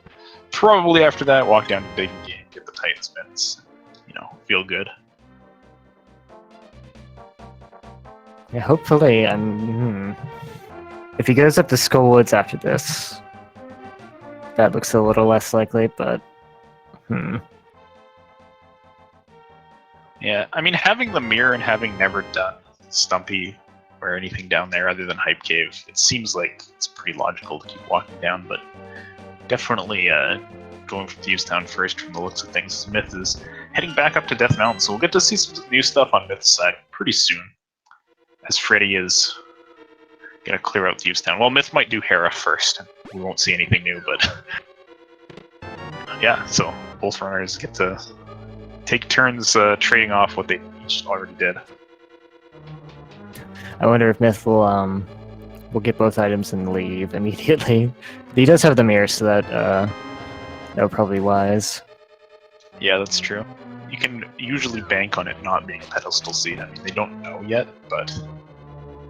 probably after that walk down to Digging Game, get the Titan Spins, feel good. Yeah, hopefully, if he goes up to Skullwoods after this, that looks a little less likely, but Yeah, I mean, having the mirror and having never done Stumpy or anything down there other than Hype Cave, it seems like it's pretty logical to keep walking down, but definitely going for Thieves Town first from the looks of things. Myth is heading back up to Death Mountain, so we'll get to see some new stuff on Myth's side pretty soon, as Freddeh is going to clear out Thieves Town. Well, Myth might do Hera first. We won't see anything new, but yeah, so both runners get to take turns trading off what they each already did. I wonder if Myth will get both items and leave immediately. He does have the mirror, so that would probably be wise. Yeah, that's true. You usually bank on it not being a pedestal seat. I mean, they don't know yet, but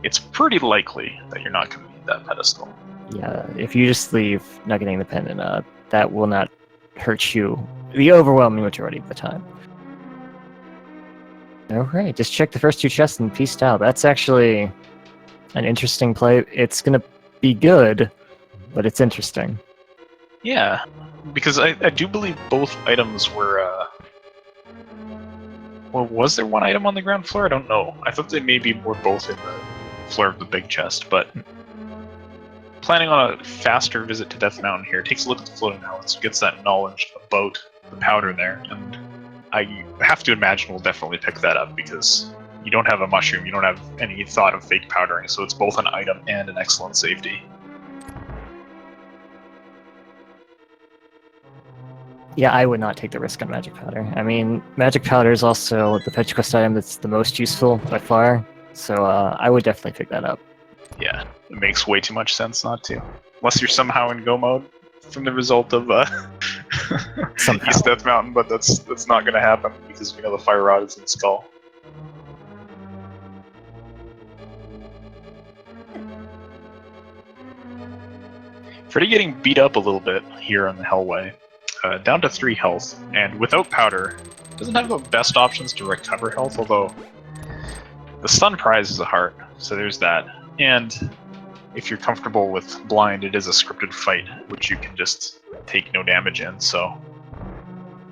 it's pretty likely that you're not going to need that pedestal. Yeah, if you just leave not getting the pendant, that will not hurt you the overwhelming majority of the time. Alright, just check the first 2 chests and peaced out. That's actually an interesting play. It's gonna be good, but it's interesting. Yeah, because I do believe both items were... Well, was there one item on the ground floor? I don't know. I thought they maybe were both in the floor of the big chest, but... Planning on a faster visit to Death Mountain here, takes a look at the floating pellets, gets that knowledge about the powder there, and I have to imagine we'll definitely pick that up because you don't have a mushroom, you don't have any thought of fake powdering, so it's both an item and an excellent safety. Yeah, I would not take the risk on magic powder. I mean, magic powder is also the fetch quest item that's the most useful by far, so I would definitely pick that up. Yeah, it makes way too much sense not to. Unless you're somehow in go mode from the result of East Death Mountain, but that's not going to happen because we know the Fire Rod is in Skull. Freddeh getting beat up a little bit here on the Hellway. Down to 3 health, and without powder, doesn't have the best options to recover health, although the stun prize is a heart, so there's that. And if you're comfortable with blind, it is a scripted fight, which you can just take no damage in, so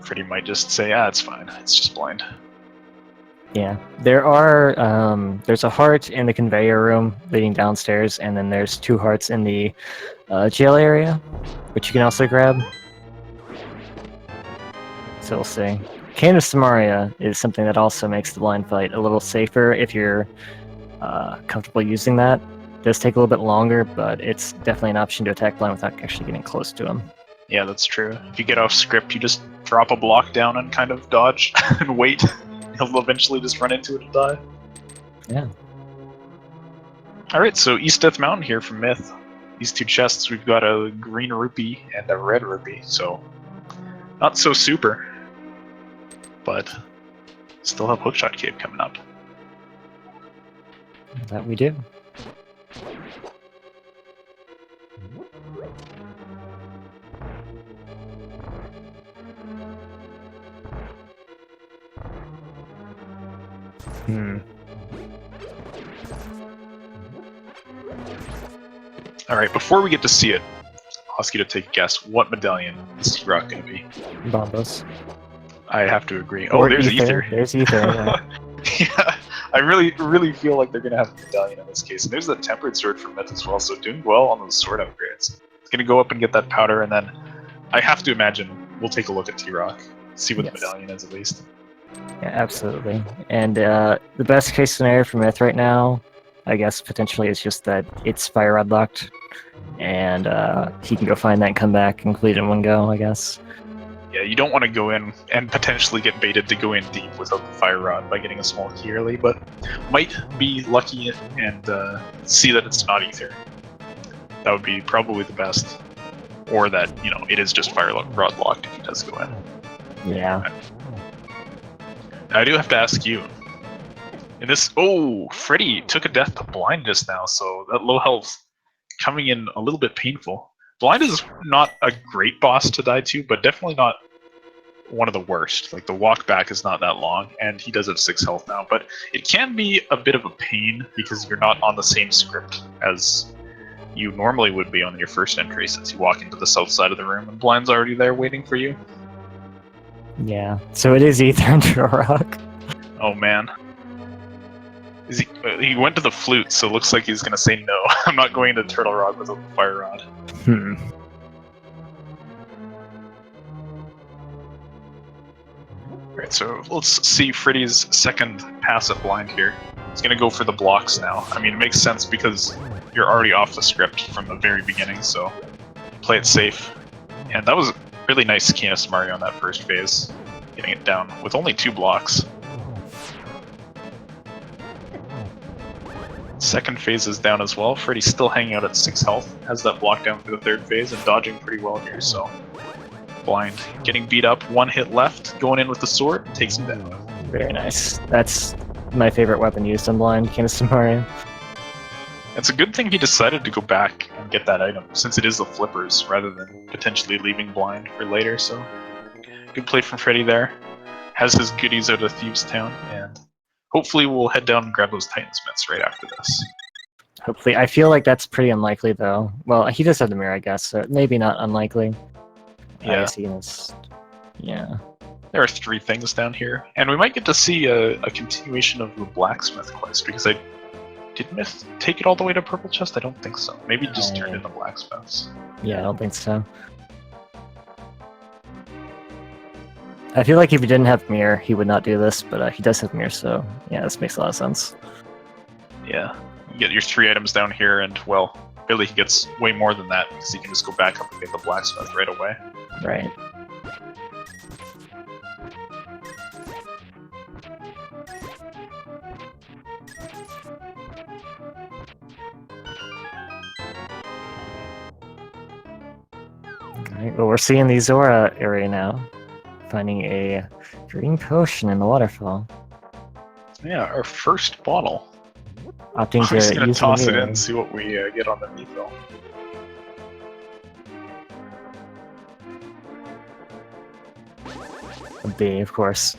Freddeh might just say, it's fine, it's just blind. Yeah, there are, there's a heart in the conveyor room leading downstairs, and then there's 2 hearts in the jail area, which you can also grab. So we'll see. Cane of Samaria is something that also makes the blind fight a little safer if you're comfortable using that. It does take a little bit longer, but it's definitely an option to attack blind without actually getting close to him. Yeah, that's true. If you get off script, you just drop a block down and kind of dodge and wait. He'll eventually just run into it and die. Yeah. Alright, so East Death Mountain here from Myth. These 2 chests, we've got a green rupee and a red rupee, so not so super. But still have Hookshot Cave coming up. That we do. Alright, before we get to see it, I'll ask you to take a guess. What medallion is T-Rock going to be? Bombos. I have to agree. Or there's Ether. There's Ether, yeah. Yeah, I really feel like they're going to have a medallion in this case. And there's the Tempered Sword from Myth as well, so doing well on those sword upgrades. It's going to go up and get that powder, and then I have to imagine we'll take a look at T-Rock, see what the medallion is at least. Yeah, absolutely. And the best case scenario for Myth right now, I guess, potentially, is just that it's Fire Rod locked, and he can go find that and come back and complete it in one go, I guess. Yeah, you don't want to go in and potentially get baited to go in deep without the Fire Rod by getting a small key early, but might be lucky and see that it's not Ether. That would be probably the best. Or that, it is just Fire Rod locked if he does go in. Yeah. I do have to ask you. In this, Freddeh took a death to blind just now, so that low health coming in a little bit painful. Blind is not a great boss to die to, but definitely not one of the worst. Like, the walk back is not that long, and he does have 6 health now, but it can be a bit of a pain because you're not on the same script as you normally would be on your first entry, since you walk into the south side of the room and Blind's already there waiting for you. Yeah, so it is Ether and Rock. Oh man. He went to the flute, so it looks like he's going to say no. I'm not going to Turtle Rock without the Fire Rod. Alright, so let's see Freddeh's second pass at blind here. He's going to go for the blocks now. I mean, it makes sense because you're already off the script from the very beginning, so play it safe. And that was a really nice Cane of Samaria on that first phase, getting it down with only 2 blocks. Second phase is down as well. Freddeh's still hanging out at 6 health, has that block down for the third phase, and dodging pretty well here, so... Blind getting beat up, 1 hit left, going in with the sword, takes him down. Very nice. That's my favorite weapon used on blind, Canister Mario. It's a good thing he decided to go back and get that item, since it is the flippers, rather than potentially leaving blind for later, so... Good play from Freddeh there. Has his goodies out of Thieves Town, and hopefully we'll head down and grab those Titansmiths right after this. Hopefully. I feel like that's pretty unlikely, though. Well, he does have the Mire, I guess, so maybe not unlikely. Yeah. I guess he is... Yeah. There are 3 things down here, and we might get to see a continuation of the blacksmith quest, because did Myth take it all the way to Purple Chest? I don't think so. Maybe just turned into blacksmiths. Yeah, I don't think so. I feel like if he didn't have Mire, he would not do this, but he does have Mire, so yeah, this makes a lot of sense. Yeah, you get your 3 items down here, and well, really he gets way more than that, because he can just go back up and get the blacksmith right away. Right. Alright, well we're seeing the Zora area now. Finding a green potion in the waterfall. Yeah, our first bottle. Opting We're just to gonna use toss it the in and see what we get on the refill. A B, of course.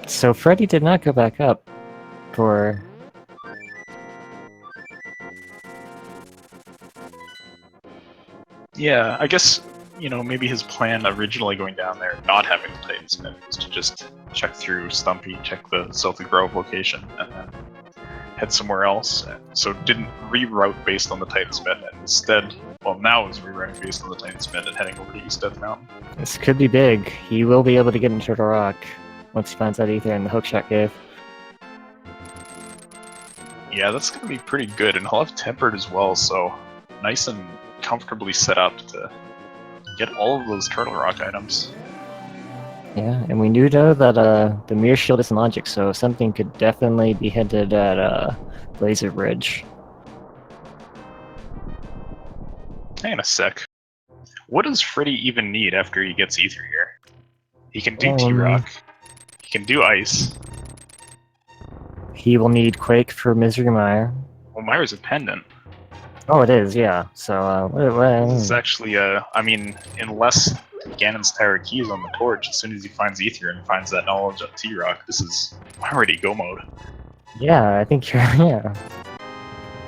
So Freddeh did not go back up for... Yeah, I guess, you know, maybe his plan originally going down there, not having the Titansmith, was to just check through Stumpy, check the Celtic Grove location, and then head somewhere else. So didn't reroute based on the Titansmith, and instead, well, now is rerouting based on the Titansmith and heading over to East Death Mountain. This could be big. He will be able to get into Turtle Rock once he finds that ether in the hookshot cave. Yeah, that's going to be pretty good, and he'll have Tempered as well, so nice and comfortably set up to get all of those Turtle Rock items. Yeah, and we do know that the Mire Shield is in logic, so something could definitely be hinted at Blazer Bridge. Hang on a sec. What does Freddeh even need after he gets Ether here? He can do T-Rock. He can do Ice. He will need Quake for Misery Mire. Well, Mire's a pendant. Oh, it is, yeah. So, This is actually, I mean, unless Ganon's Tower Keys on the torch, as soon as he finds Ether and finds that knowledge of T-Rock, this is already go mode. Yeah, I think you're, yeah.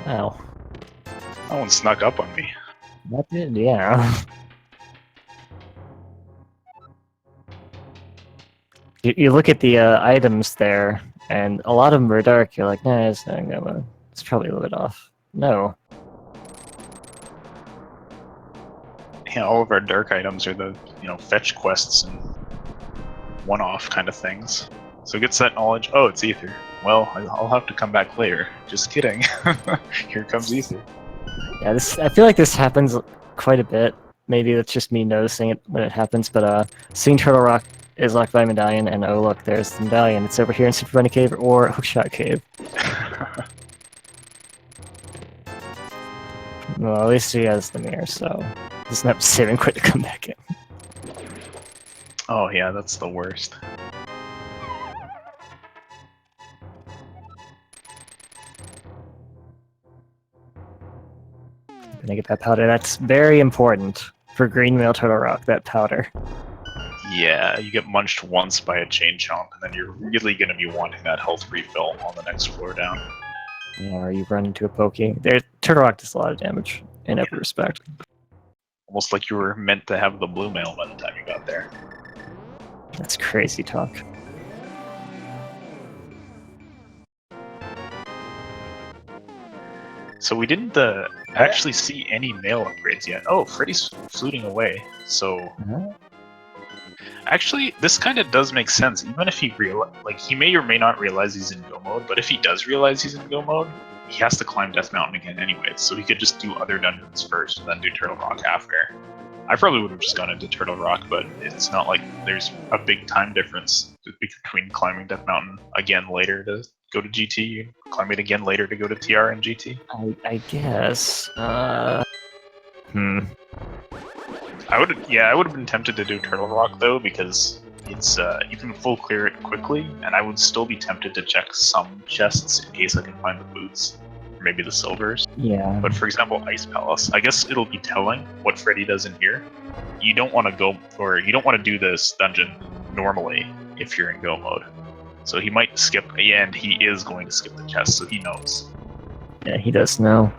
Wow. That one snuck up on me. That did, yeah. You look at the items there, and a lot of them are dark. You're like, nah, it's not gonna. It's probably a little bit off. No. Yeah, all of our dark items are the, you know, fetch quests and one-off kind of things. So it gets that knowledge. Oh, it's Ether. Well, I'll have to come back later. Just kidding. Here comes Ether. Yeah, this. I feel like this happens quite a bit. Maybe it's just me noticing it when it happens, but seeing Turtle Rock is locked by Medallion, and oh look, there's the Medallion. It's over here in Super Bunny Cave or Hookshot Cave. Well, at least he has the Mire, so he doesn't have to save and quit to come back in. Oh yeah, that's the worst. Gonna get that powder. That's very important for Greenmail Turtle Rock, that powder. Yeah, you get munched once by a chain chomp, and then you're really going to be wanting that health refill on the next floor down. Yeah, or you run into a Pokey. Turtle Rock does a lot of damage in every respect. Almost like you were meant to have the blue mail by the time you got there. That's crazy talk. So we didn't actually see any mail upgrades yet. Oh, Freddie's fluting away, so... Actually, this kind of does make sense, even if he he may or may not realize he's in go mode, but if he does realize he's in go mode, he has to climb Death Mountain again anyway, so he could just do other dungeons first, and then do Turtle Rock after. I probably would have just gone into Turtle Rock, but it's not like there's a big time difference between climbing Death Mountain again later to go to GT, climb it again later to go to TR and GT. I guess. I would have been tempted to do Turtle Rock though, because it's you can full clear it quickly, and I would still be tempted to check some chests in case I can find the boots, or maybe the silvers. Yeah. But for example, Ice Palace, I guess it'll be telling what Freddeh does in here. You don't want to go, or you don't want to do this dungeon normally if you're in go mode. So he might skip, and he is going to skip the chest, so he knows. Yeah, he does know.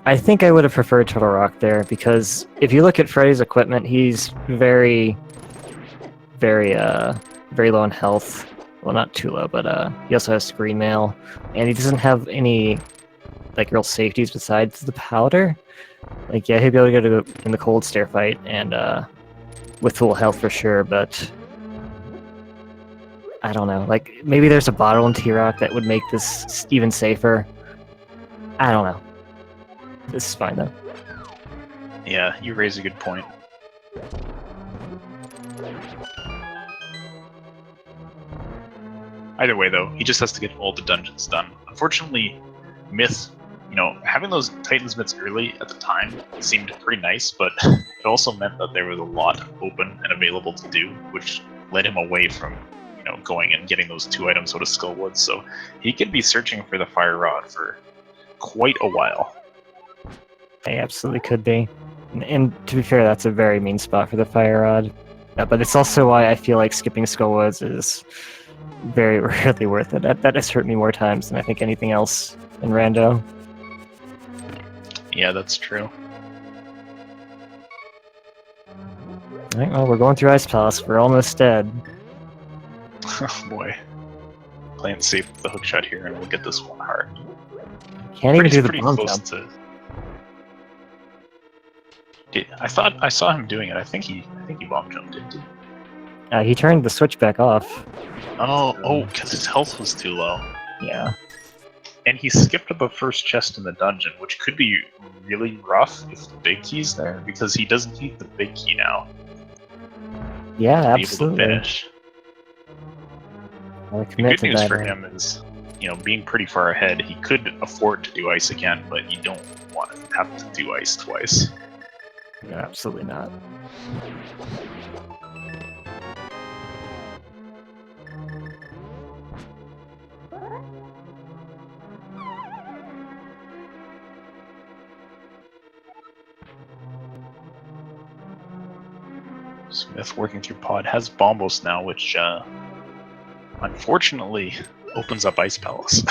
I think I would have preferred Turtle Rock there, because if you look at Freddie's equipment, he's very low in health. Well, not too low, but he also has Screen Mail, and he doesn't have any like real safeties besides the powder. Like, yeah, he'd be able to go in the cold stair fight and with full health for sure, but I don't know. Like, maybe there's a bottle in T-Rock that would make this even safer. I don't know. This is fine though. Yeah, you raise a good point. Either way, though, he just has to get all the dungeons done. Unfortunately, Myth, having those Titans myths early at the time seemed pretty nice, but it also meant that there was a lot open and available to do, which led him away from, going and getting those 2 items out of Skullwood. So he could be searching for the Fire Rod for quite a while. They absolutely could be. And to be fair, that's a very mean spot for the Fire Rod. But it's also why I feel like skipping Skullwoods is very rarely worth it. That has hurt me more times than I think anything else in Rando. Yeah, that's true. Alright, well, we're going through Ice Palace. We're almost dead. Oh boy. Playing safe with the hookshot here, and we'll get this one hard. Can't even do the pretty bomb close jump. I thought I saw him doing it. I think he bomb jumped, didn't he? He turned the switch back off. Oh, because his health was too low. Yeah. And he skipped the first chest in the dungeon, which could be really rough if the big key's there, because he doesn't need the big key now. Yeah, to absolutely. Be able to finish. The good news for him is, being pretty far ahead, he could afford to do ice again, but you don't want to have to do ice twice. No, absolutely not. Smith working through pod has Bombos now, which unfortunately opens up Ice Palace.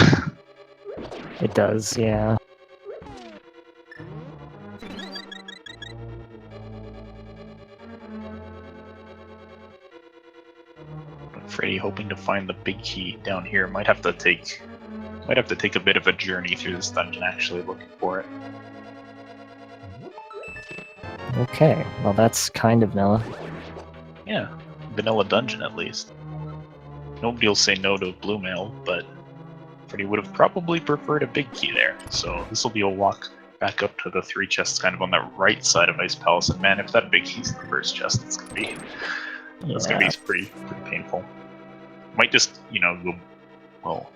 It does, yeah. Freddeh hoping to find the big key down here. Might have to take a bit of a journey through this dungeon actually looking for it. Okay, well that's kind of vanilla. Yeah, vanilla dungeon at least. Nobody will say no to a blue mail, but Freddeh would have probably preferred a big key there. So this will be a walk back up to the 3 chests kind of on the right side of Ice Palace. And man, if that big key's the first chest, it's gonna be pretty painful. Might just, go, well,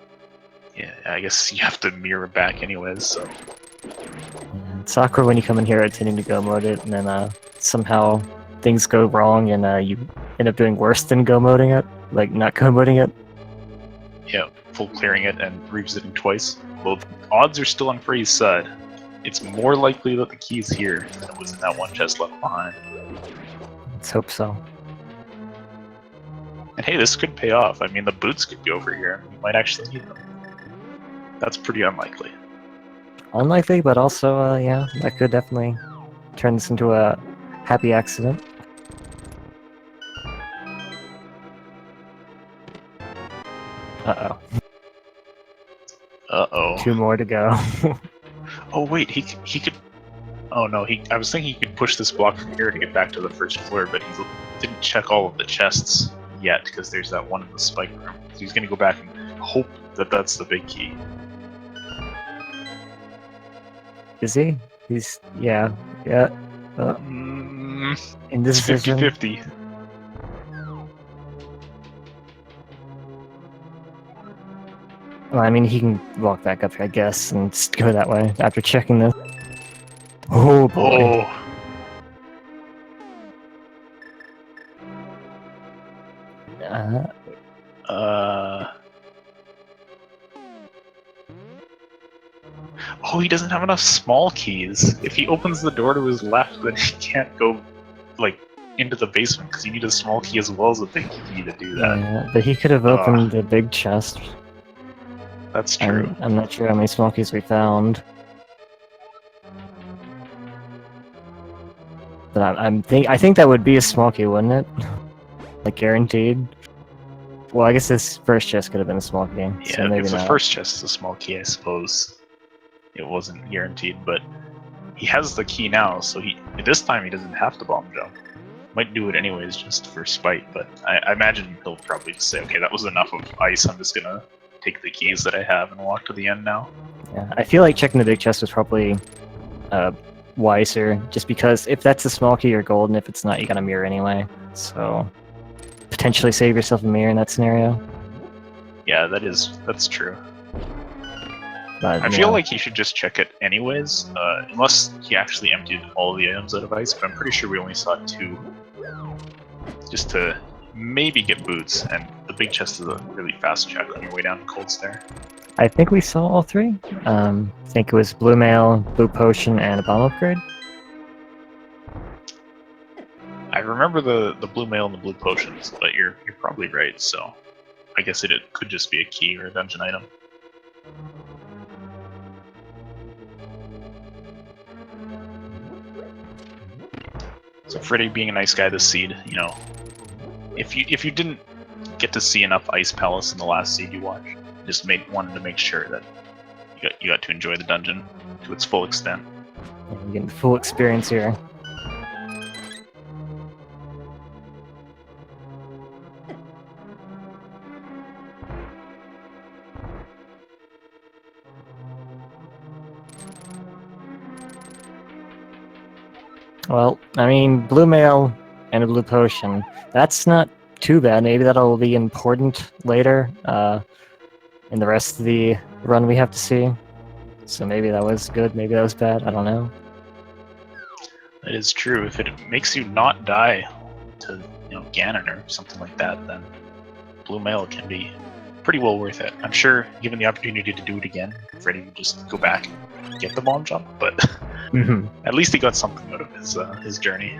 yeah, I guess you have to mirror back anyways, so. Yeah, it's awkward when you come in here intending to go mode it, and then somehow things go wrong, and you end up doing worse than go moding it, like not go moding it. Yeah, full clearing it and revisiting twice. Well, odds are still on Freddeh's side. It's more likely that the key's here than it was in that one chest left behind. Let's hope so. And hey, this could pay off. I mean, the boots could be over here. You might actually need them. That's pretty unlikely. Unlikely, but also, yeah, that could definitely turn this into a happy accident. Uh-oh. Uh-oh. 2 more to go. Oh, wait, he could... Oh, no, I was thinking he could push this block from here to get back to the first floor, but he didn't check all of the chests yet, because there's that one in the spike room. So he's going to go back and hope that that's the big key. Is he? Yeah. In this It's 50 decision, 50. well, I mean, he can walk back up here, I guess, and just go that way after checking this. Oh boy. Oh. Oh, he doesn't have enough small keys. If he opens the door to his left, then he can't go, like, into the basement, because you need a small key as well as a big key to do that. Yeah, but he could have opened the big chest. That's true. I'm not sure how many small keys we found. But I think that would be a small key, wouldn't it? Like, guaranteed. Well, I guess this first chest could have been a small key, so Yeah, maybe if the not. first chest is a small key, I suppose it wasn't guaranteed, but he has the key now, so this time he doesn't have to bomb jump. Might do it anyways just for spite, but I imagine he'll probably just say, okay, that was enough of ice, I'm just gonna take the keys that I have and walk to the end now. Yeah, I feel like checking the big chest was probably wiser, just because if that's a small key, you're golden. If it's not, you got a mirror anyway. So potentially save yourself a mirror in that scenario. Yeah, that's true. But, I feel like he should just check it anyways, unless he actually emptied all the items out of ice, but I'm pretty sure we only saw 2. Just to maybe get boots, and the big chest is a really fast check on your way down to Cold Stare. I think we saw all 3. I think it was blue mail, blue potion, and a bomb upgrade. I remember the blue mail and the blue potions, but you're probably right, so I guess it could just be a key or a dungeon item. So Freddeh being a nice guy this seed, you know, if you didn't get to see enough Ice Palace in the last seed you watched, just wanted to make sure that you got to enjoy the dungeon to its full extent. Yeah, you're getting the full experience here. Well, I mean, blue mail and a blue potion. That's not too bad. Maybe that'll be important later in the rest of the run we have to see. So maybe that was good, maybe that was bad, I don't know. That is true. If it makes you not die to, Ganon or something like that, then blue mail can be pretty well worth it. I'm sure, given the opportunity to do it again, Freddeh would just go back and get the bomb jump, but at least he got something out of his journey.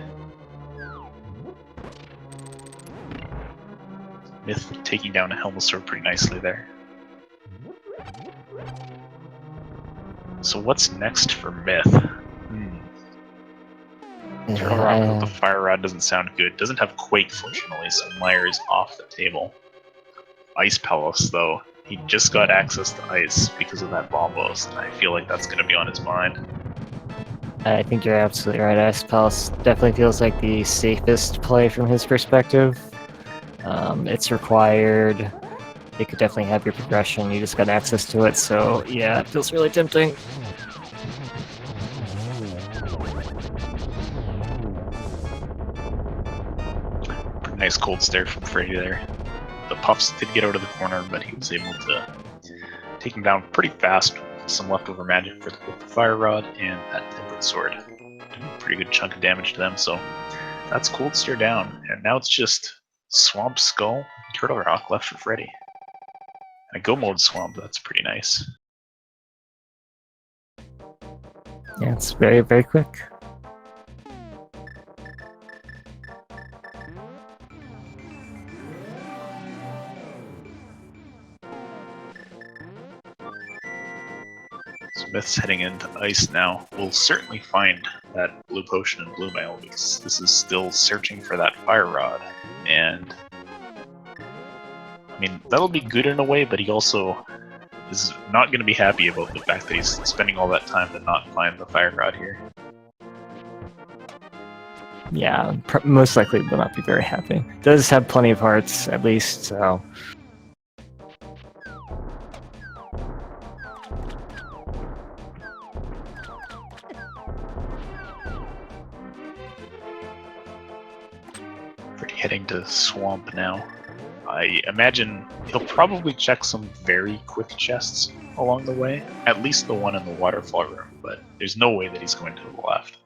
Myth taking down a Helmet Sword pretty nicely there. So what's next for Myth? Turtle Rock with the Fire Rod doesn't sound good. Doesn't have Quake, fortunately, so Mire is off the table. Ice Palace, though, he just got access to ice because of that Bombos, and I feel like that's going to be on his mind. I think you're absolutely right. Ice Palace definitely feels like the safest play from his perspective. It's required. It could definitely have your progression. You just got access to it, so yeah, it feels really tempting. Pretty nice Cold Stare from Freddeh there. The Puffs did get out of the corner, but he was able to take him down pretty fast with some leftover magic for the Fire Rod and that Tempered Sword. Pretty good chunk of damage to them, so that's Cold Stare down. And now it's just Swamp Skull and Turtle Rock left for Freddeh. And a Go Mode Swamp, that's pretty nice. Yeah, it's very, very quick. Smith's heading into ice now. We'll certainly find that blue potion and blue mail because this is still searching for that fire rod. And I mean, that'll be good in a way, but he also is not going to be happy about the fact that he's spending all that time to not find the fire rod here. Yeah, most likely will not be very happy. Does have plenty of hearts, at least, so... heading to Swamp now. I imagine he'll probably check some very quick chests along the way, at least the one in the waterfall room, but there's no way that he's going to the left.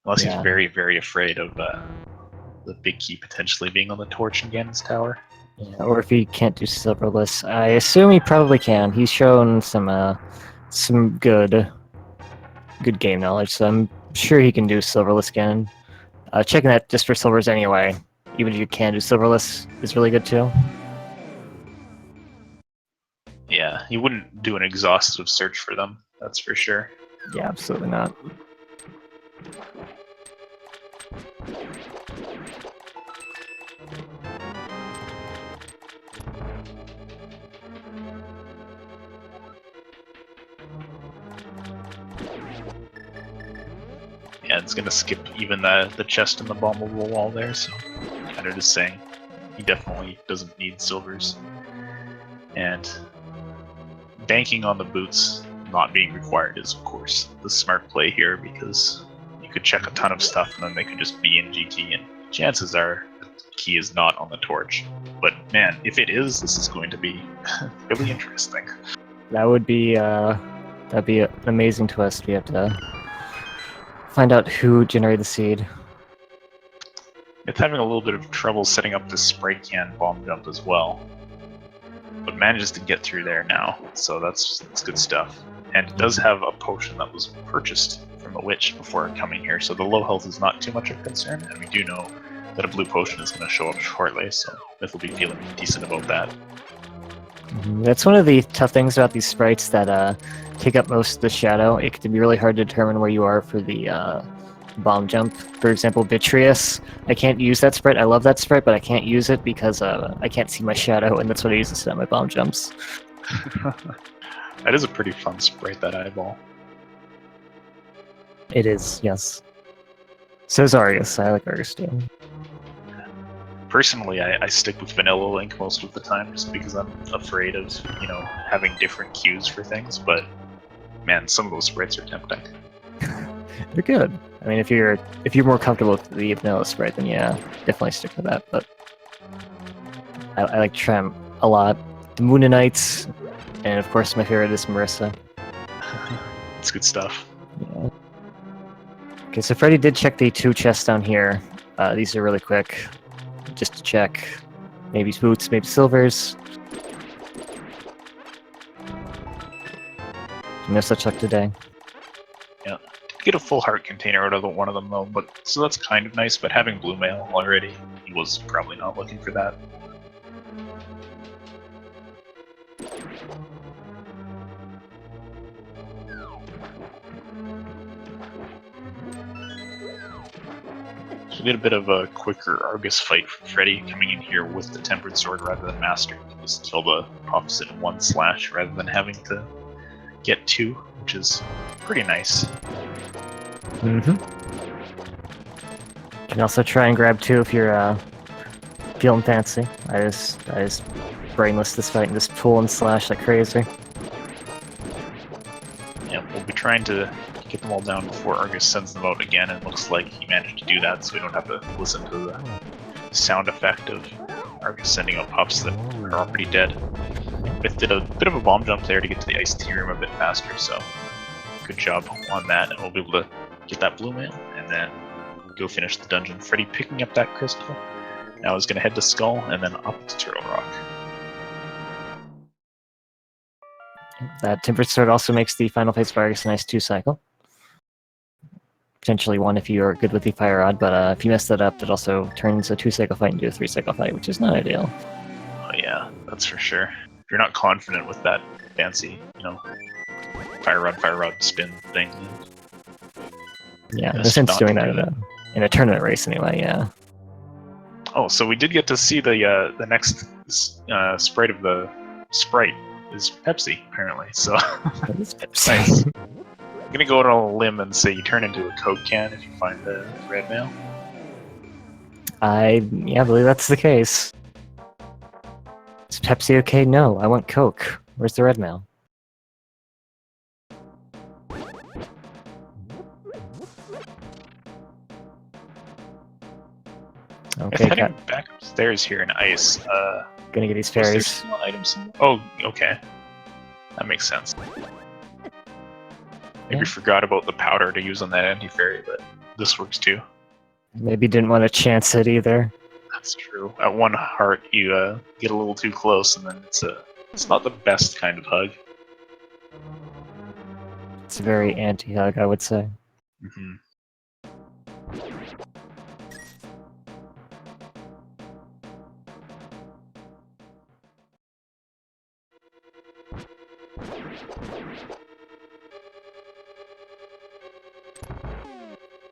Unless he's very, very afraid of the big key potentially being on the torch in Ganon's tower. Yeah, or if he can't do silverless, I assume he probably can. He's shown some good game knowledge, so I'm sure he can do silverless again. Checking that just for silvers anyway, even if you can do silverless, is really good too. Yeah, he wouldn't do an exhaustive search for them, that's for sure. Yeah, absolutely not. Yeah, it's gonna skip even the chest in the bombable wall there, so kind of just saying he definitely doesn't need silvers. And banking on the boots not being required is, of course, the smart play here, because you could check a ton of stuff and then they could just be in GT, and chances are the key is not on the torch. But man, if it is, this is going to be really interesting. That would be that'd be an amazing twist. We have to find out who generated the seed. It's having a little bit of trouble setting up this spray can bomb jump as well, but manages to get through there now, so that's good stuff. And it does have a potion that was purchased from a witch before coming here, so the low health is not too much of a concern, and we do know that a blue potion is going to show up shortly, so Myth will be feeling decent about that. That's one of the tough things about these sprites that take up most of the shadow. It can be really hard to determine where you are for the bomb jump. For example, Vitreous. I can't use that sprite. I love that sprite, but I can't use it because I can't see my shadow, and that's what I use to set my bomb jumps. That is a pretty fun sprite, that eyeball. It is, yes. So is Argus. I like Argus too. Personally, I stick with Vanilla Link most of the time, just because I'm afraid of, having different cues for things, but man, some of those sprites are tempting. They're good. I mean, if you're more comfortable with the vanilla sprite, then yeah, definitely stick with that. But I like Trem a lot. The Moonanites, and of course my favorite is Marissa. It's good stuff. Yeah. Okay, so Freddie did check the 2 chests down here. These are really quick, just to check. Maybe boots, maybe silvers. No such luck today. Yeah. Get a full heart container out of one of them though, so that's kind of nice, but having blue mail already, he was probably not looking for that. So we get a bit of a quicker Argus fight from Freddeh, coming in here with the Tempered Sword rather than Master. Just kill the opposite in 1 slash rather than having to get 2, which is pretty nice. Mm-hmm. You can also try and grab 2 if you're feeling fancy. I just brainless this fight and just pull and slash like crazy. Yeah, we'll be trying to get them all down before Argus sends them out again, and it looks like he managed to do that, so we don't have to listen to the sound effect of Argus sending out pups that are already dead. Myth did a bit of a bomb jump there to get to the Ice Tea Room a bit faster, so good job on that, and we'll be able to get that blue mail, and then go finish the dungeon. Freddeh picking up that crystal. Now he's going to head to Skull, and then up to Turtle Rock. That Tempered Sword also makes the final phase of Argus a nice 2 cycle. Potentially 1 if you're good with the Fire Rod, but if you mess that up, it also turns a 2 cycle fight into a 3 cycle fight, which is not ideal. Oh yeah, that's for sure. If you're not confident with that fancy, Fire Rod spin thing. Yeah, no sense doing that in a tournament race anyway, yeah. Oh, so we did get to see the next sprite of the sprite is Pepsi, apparently, so It's Pepsi. nice. I'm gonna go out on a limb and say you turn into a Coke can if you find the red mail. I believe that's the case. Is Pepsi okay? No, I want Coke. Where's the red mail? Okay, heading back upstairs here in ice. gonna get these Was there fairies. still an item somewhere? Oh, okay. That makes sense. Maybe Yeah. forgot about the powder to use on that anti-fairy, but this works too. Maybe didn't want to chance it either. That's true. At one heart, you get a little too close, and then it's not the best kind of hug. It's a very anti-hug, I would say. Mm-hmm.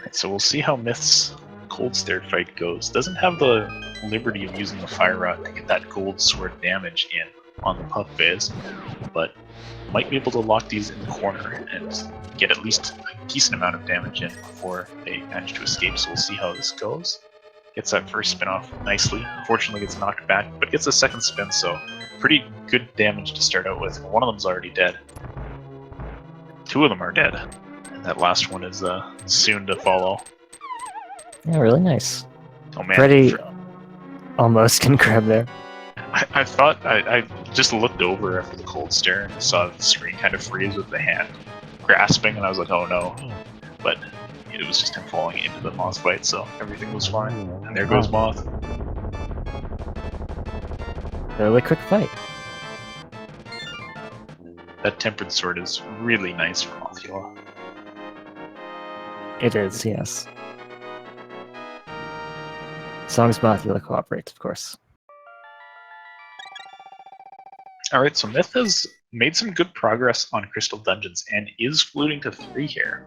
Right, so we'll see how Myth's Cold Stare fight goes. Doesn't have the liberty of using the Fire Rod to get that gold sword damage in on the puff phase, but might be able to lock these in the corner and get at least a decent amount of damage in before they manage to escape, so we'll see how this goes. Gets that first spin off nicely. Unfortunately gets knocked back, but gets a second spin, so pretty good damage to start out with. One of them's already dead. Two of them are dead. And that last one is soon to follow. Yeah, really nice. Oh man. Freddeh almost can grab there. I thought I just looked over after the cold stare and saw the screen kind of freeze with the hand grasping, and I was like, oh no. But it was just him falling into the moth fight, so everything was fine. And there goes Moth. Really quick fight. That tempered sword is really nice for Mothula. It is, yes. As long as Mothula cooperates, of course. Alright, so Myth has made some good progress on Crystal Dungeons and is fluting to 3 here.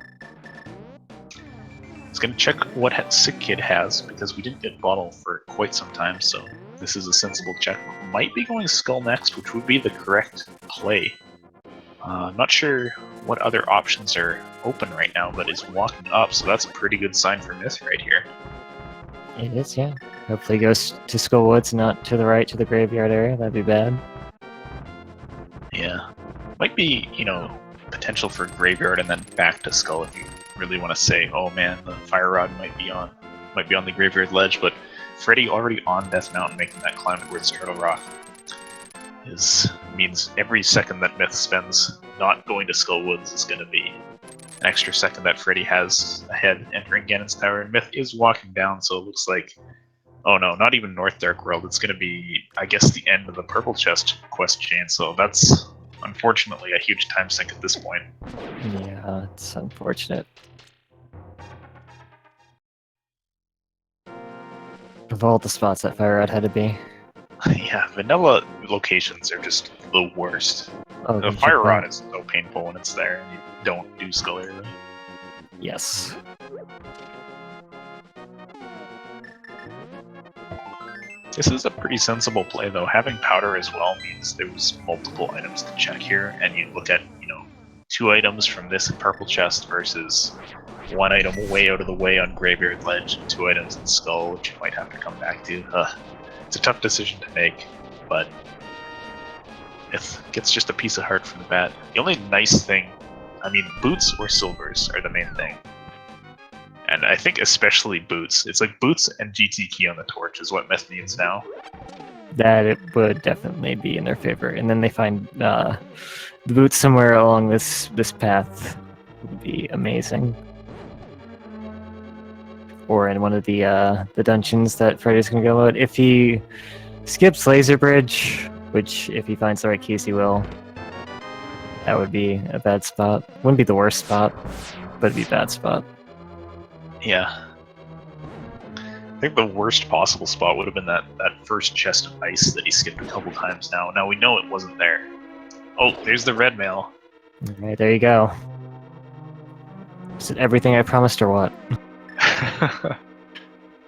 It's going to check what Sick Kid has, because we didn't get Bottle for quite some time, so this is a sensible check. Might be going Skull next, which would be the correct play. Not sure what other options are open right now, but is walking up, so that's a pretty good sign for Myth right here. It is, yeah. Hopefully it goes to Skull Woods, not to the right, to the graveyard area. That'd be bad. Yeah. Might be, potential for Graveyard and then back to Skull if you really want to say, oh man, the Fire Rod might be on the Graveyard Ledge, but Freddeh already on Death Mountain making that climb towards Turtle Rock means every second that Myth spends not going to Skull Woods is going to be an extra second that Freddeh has ahead entering Ganon's Tower, and Myth is walking down, so it looks like, oh no, not even North Dark World, it's going to be, I guess, the end of the Purple Chest quest chain, so that's unfortunately a huge time sink at this point. Yeah, it's unfortunate. Of all the spots that Fire Rod had to be. Yeah, vanilla locations are just the worst. Oh, The Fire Rod is so painful when it's there and you don't do Skull Area. Yes. This is a pretty sensible play, though. Having powder as well means there's multiple items to check here, and you look at, 2 items from this Purple Chest versus 1 item way out of the way on Graveyard Ledge, and 2 items in Skull, which you might have to come back to. It's a tough decision to make, but it gets just a piece of heart from the bat. The only nice thing, boots or silvers are the main thing. And I think especially boots. It's like boots and GT key on the torch is what Myth needs now. That it would definitely be in their favor. And then they find the boots somewhere along this path would be amazing. Or in one of the dungeons that Freddeh's gonna go out. If he skips Laser Bridge, which if he finds the right keys he will, that would be a bad spot. Wouldn't be the worst spot, but it'd be a bad spot. Yeah. I think the worst possible spot would have been that first chest of ice that he skipped a couple times now. Now we know it wasn't there. Oh, there's the red mail. Alright, there you go. Is it everything I promised or what?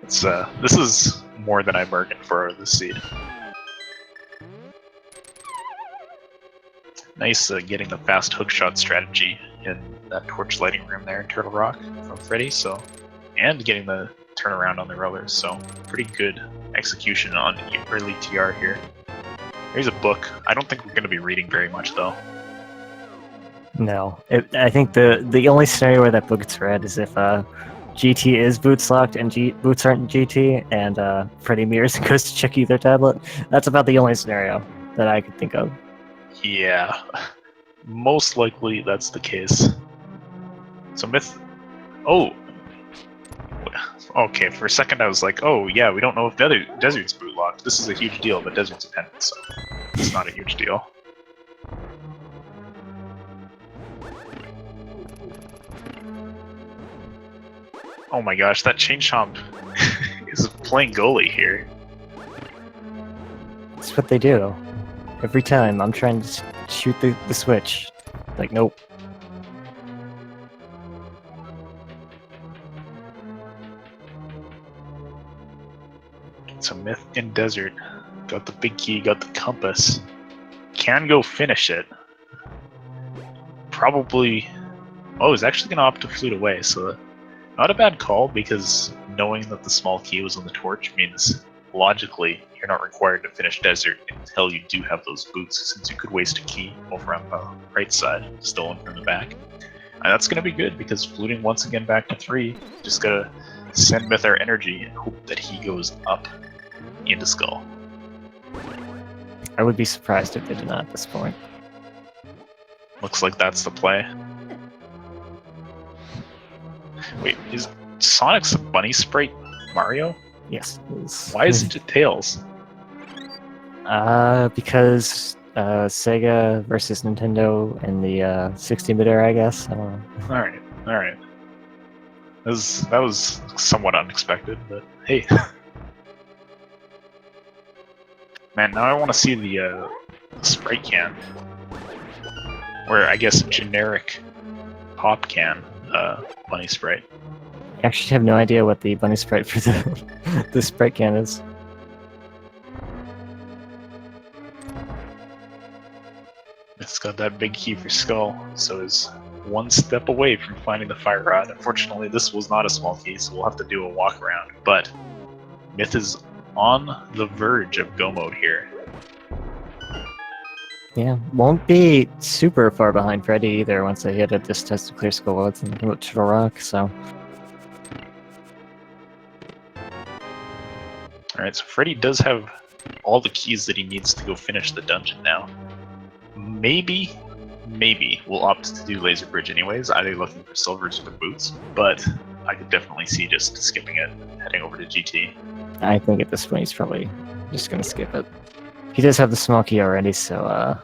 This is more than I bargained for out of this seed. Nice getting the fast hookshot strategy in that torch lighting room there in Turtle Rock from Freddeh, and getting the turnaround on the rollers, so pretty good execution on early TR here. Here's a book. I don't think we're going to be reading very much though. No. I think the only scenario where that book gets read is if GT is boots locked and boots aren't GT, and Freddie Mears goes to check either tablet. That's about the only scenario that I could think of. Yeah, most likely that's the case. So Myth. Oh, okay. For a second, I was like, "Oh yeah, we don't know if Desert's boot locked. This is a huge deal, but Desert's dependent, so it's not a huge deal." Oh my gosh, that chain chomp is playing goalie here. That's what they do. Every time I'm trying to shoot the switch. Like, nope. So Myth in Desert. Got the big key, got the compass. Can go finish it. Probably... Oh, he's actually going to opt to flute away, so... Not a bad call, because knowing that the small key was on the torch means, logically, you're not required to finish Desert until you do have those boots, since you could waste a key over on the right side, stolen from the back. And that's going to be good, because fluting once again back to 3, just gotta send Myth our energy and hope that he goes up into Skull. I would be surprised if they did not at this point. Looks like that's the play. Wait, is Sonic's a bunny sprite Mario? Yes. Why isn't it Tails? Because Sega versus Nintendo in the 16-bit era, I guess. I don't know. Alright. That was somewhat unexpected, but hey. Man, now I want to see the sprite can. Or I guess generic pop can bunny sprite. I actually have no idea what the bunny sprite for the sprite can is. It's got that big key for Skull, so is one step away from finding the fire rod. Unfortunately, this was not a small key, so we'll have to do a walk around. But Myth is on the verge of go mode here. Yeah, won't be super far behind Freddeh either once they hit a distance to clear Skull Woods and go to the rock, so... Alright, so Freddeh does have all the keys that he needs to go finish the dungeon now. Maybe we'll opt to do Laser Bridge anyways, either looking for silvers or boots, but I could definitely see just skipping it, heading over to GT. I think at this point he's probably just gonna skip it. He does have the small key already, so,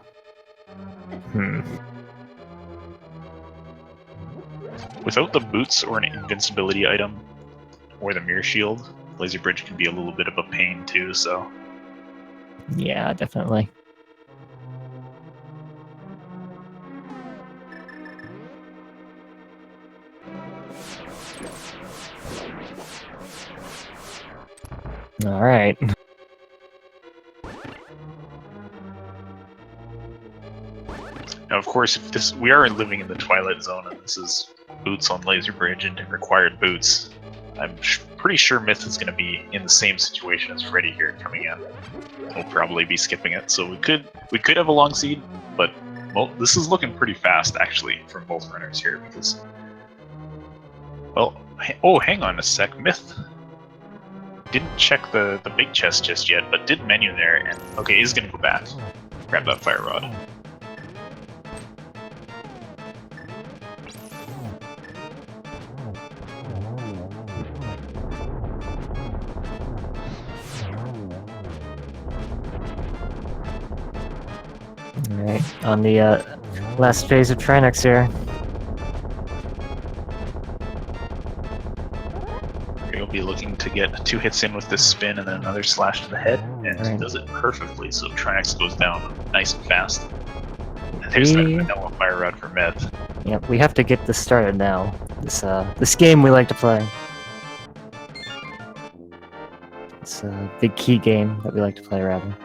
Without the boots or an invincibility item, or the mirror shield, Laser Bridge can be a little bit of a pain too, so... Yeah, definitely. Alright. Now, of course, if we are living in the Twilight Zone, and this is boots on Laser Bridge and required boots, I'm pretty sure Myth is going to be in the same situation as Freddeh here coming in. He'll probably be skipping it, so we could have a long seed, but well, this is looking pretty fast actually for both runners here because, well, oh, hang on a sec, Myth didn't check the big chest just yet, but did menu there, and okay, he's going to go back, grab that fire rod. Alright, on the last phase of Trinex here. He'll be looking to get 2 hits in with this spin and then another slash to the head, and Right. does it perfectly, so Trinex goes down nice and fast. And there's that vanilla fire rod for Myth. Yep, we have to get this started now. This game we like to play. It's a big key game that we like to play, rather.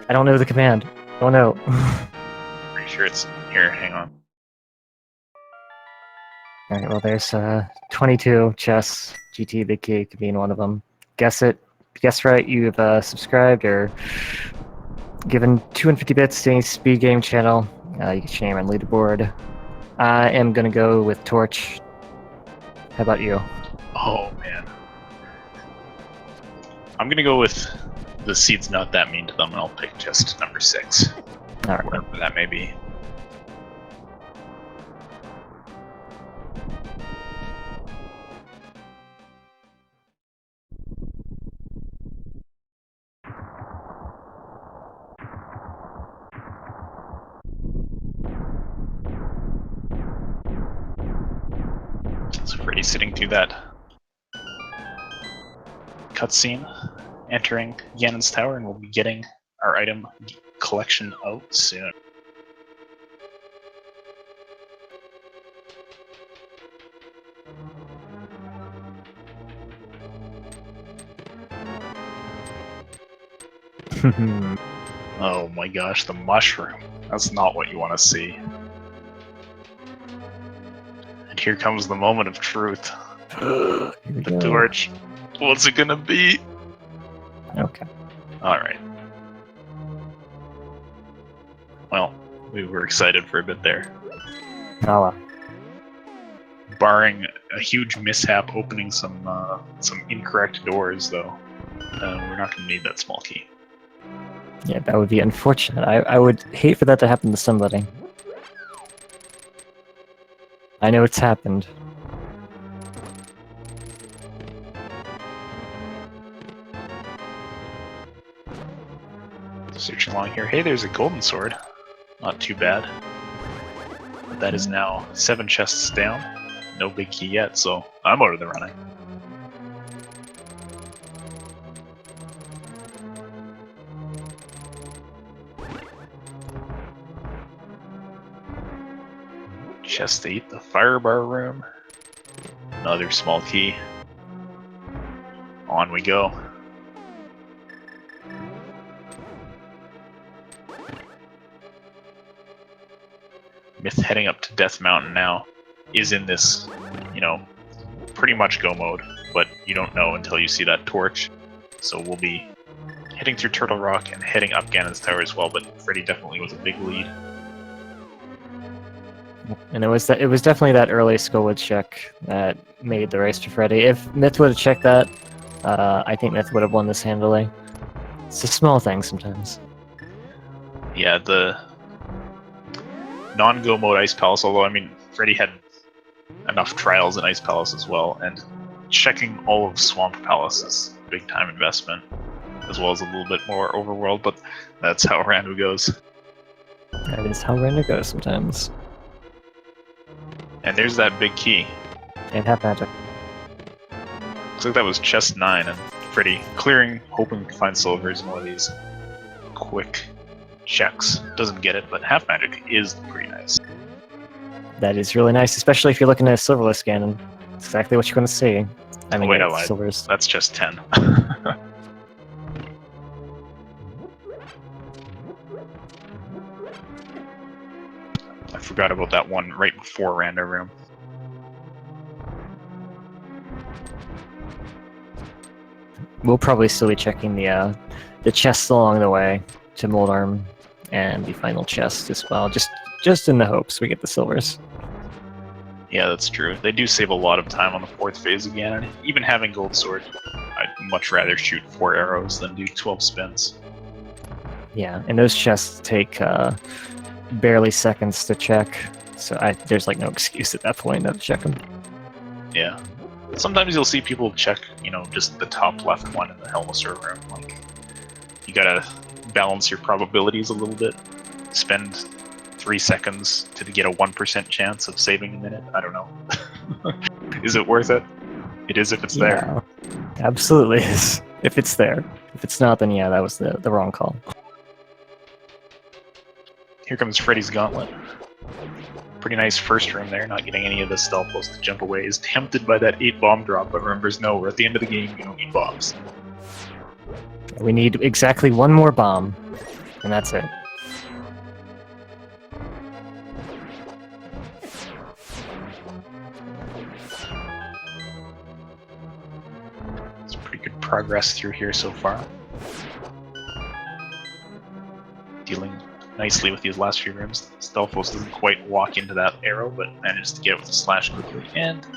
I don't know the command. Oh no. Pretty sure it's here, hang on. Alright, well there's 22 chess. GT big key could be in one of them. Guess it. Guess right, you've subscribed or given 250 bits to any speed game channel. You get your name on leaderboard. I am gonna go with Torch. How about you? Oh man. I'm gonna go with the seed's not that mean to them, and I'll pick just number 6. Alright. Whatever that may be. So Freddie's sitting through that cutscene, entering Ganon's tower, and we'll be getting our item collection out soon. Oh my gosh, the mushroom. That's not what you want to see. And here comes the moment of truth. The torch. What's it gonna be? Okay. Alright. Well, we were excited for a bit there. Oh well. Barring a huge mishap opening some incorrect doors, though, we're not going to need that small key. Yeah, that would be unfortunate. I would hate for that to happen to somebody. I know it's happened. Searching along here. Hey, there's a golden sword. Not too bad. But that is now 7 chests down. No big key yet, so I'm out of the running. Chest 8, the fire bar room. Another small key. On we go. Myth heading up to Death Mountain now is in this, pretty much go mode, but you don't know until you see that torch. So we'll be heading through Turtle Rock and heading up Ganon's Tower as well, but Freddie definitely was a big lead. And it was definitely that early Skullwood check that made the race to Freddie. If Myth would have checked that, I think Myth would have won this handily. It's a small thing sometimes. Yeah, the non-go mode Ice Palace, although, Freddie had enough trials in Ice Palace as well, and checking all of Swamp Palace is a big time investment, as well as a little bit more overworld, but that's how Rando goes. That is how Rando goes sometimes. And there's that big key. And half magic. Looks like that was chest 9, and Freddie clearing, hoping to find silvers in one of these quick checks. Doesn't get it, but half magic is pretty nice. That is really nice, especially if you're looking at a silverless Ganon. It's exactly what you're going to see. I mean, wait, I lied. Silvers. That's just 10. I forgot about that one right before Rando Room. We'll probably still be checking the chests along the way to Moldarm and the final chest as well, just in the hopes we get the silvers. Yeah, that's true. They do save a lot of time on the 4th phase again, and even having Gold Sword, I'd much rather shoot 4 arrows than do 12 spins. Yeah, and those chests take barely seconds to check, so there's like no excuse at that point not to check them. Yeah. Sometimes you'll see people check, just the top left one in the Helmasaur room. Like, you gotta balance your probabilities a little bit. Spend 3 seconds to get a 1% chance of saving a minute. I don't know. Is it worth it? It is if it's there. Absolutely is. If it's there. If it's not, then yeah, that was the wrong call. Here comes Freddie's Gauntlet. Pretty nice first room there, not getting any of the Stalfos to jump away. Is tempted by that 8 bomb drop, but remembers, no, we're at the end of the game, we don't need bombs. We need exactly 1 more bomb, and that's it. It's pretty good progress through here so far. Dealing nicely with these last few rooms. Stalfos doesn't quite walk into that arrow, but manages to get with the slash quickly, and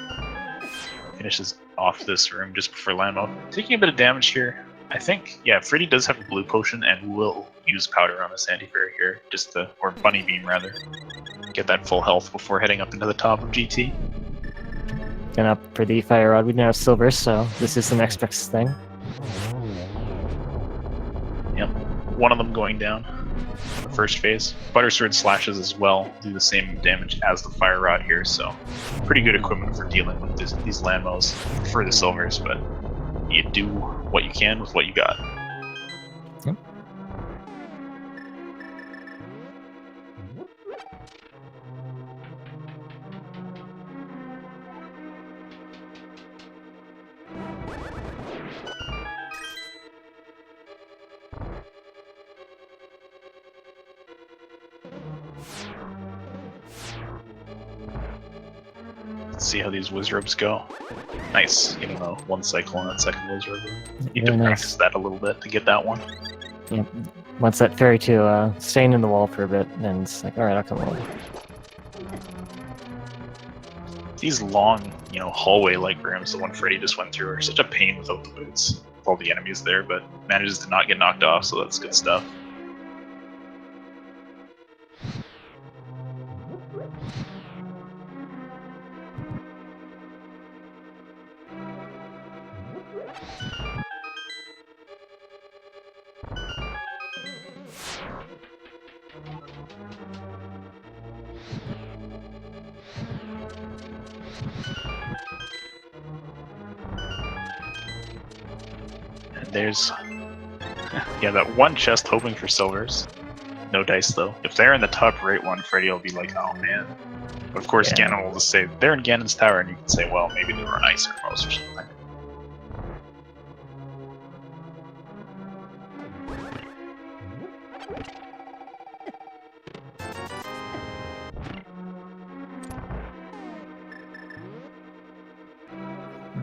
Finishes off this room just before landmode. Taking a bit of damage here. I think, yeah, Freddeh does have a blue potion and will use powder on this anti-fairy here, just to, or bunny beam rather. Get that full health before heading up into the top of GT. And up for the fire rod, we now have silver, so this is the next best thing. Yep, one of them going down. The first phase. Butter Sword slashes as well, do the same damage as the fire rod here, so pretty good equipment for dealing with these landmos for the silvers, but you do what you can with what you got. Yep. Let's see how these wizrobes go. Nice, getting a one cycle on that second wizrobe. Need Very to nice. practice that a little bit to get that one. Yep. Wants that fairy to stay in the wall for a bit, and it's like, alright, I'll come over. These long, hallway-like rooms, the one Freddeh just went through, are such a pain without the boots. With all the enemies there, but manages to not get knocked off, so that's good stuff. And there's, yeah, that one chest hoping for silvers. No dice though. If they're in the top right one, Freddeh will be like, oh man. But of course, Yeah. Ganon will just say, they're in Ganon's tower, and you can say, well, maybe they were on ice or most or something.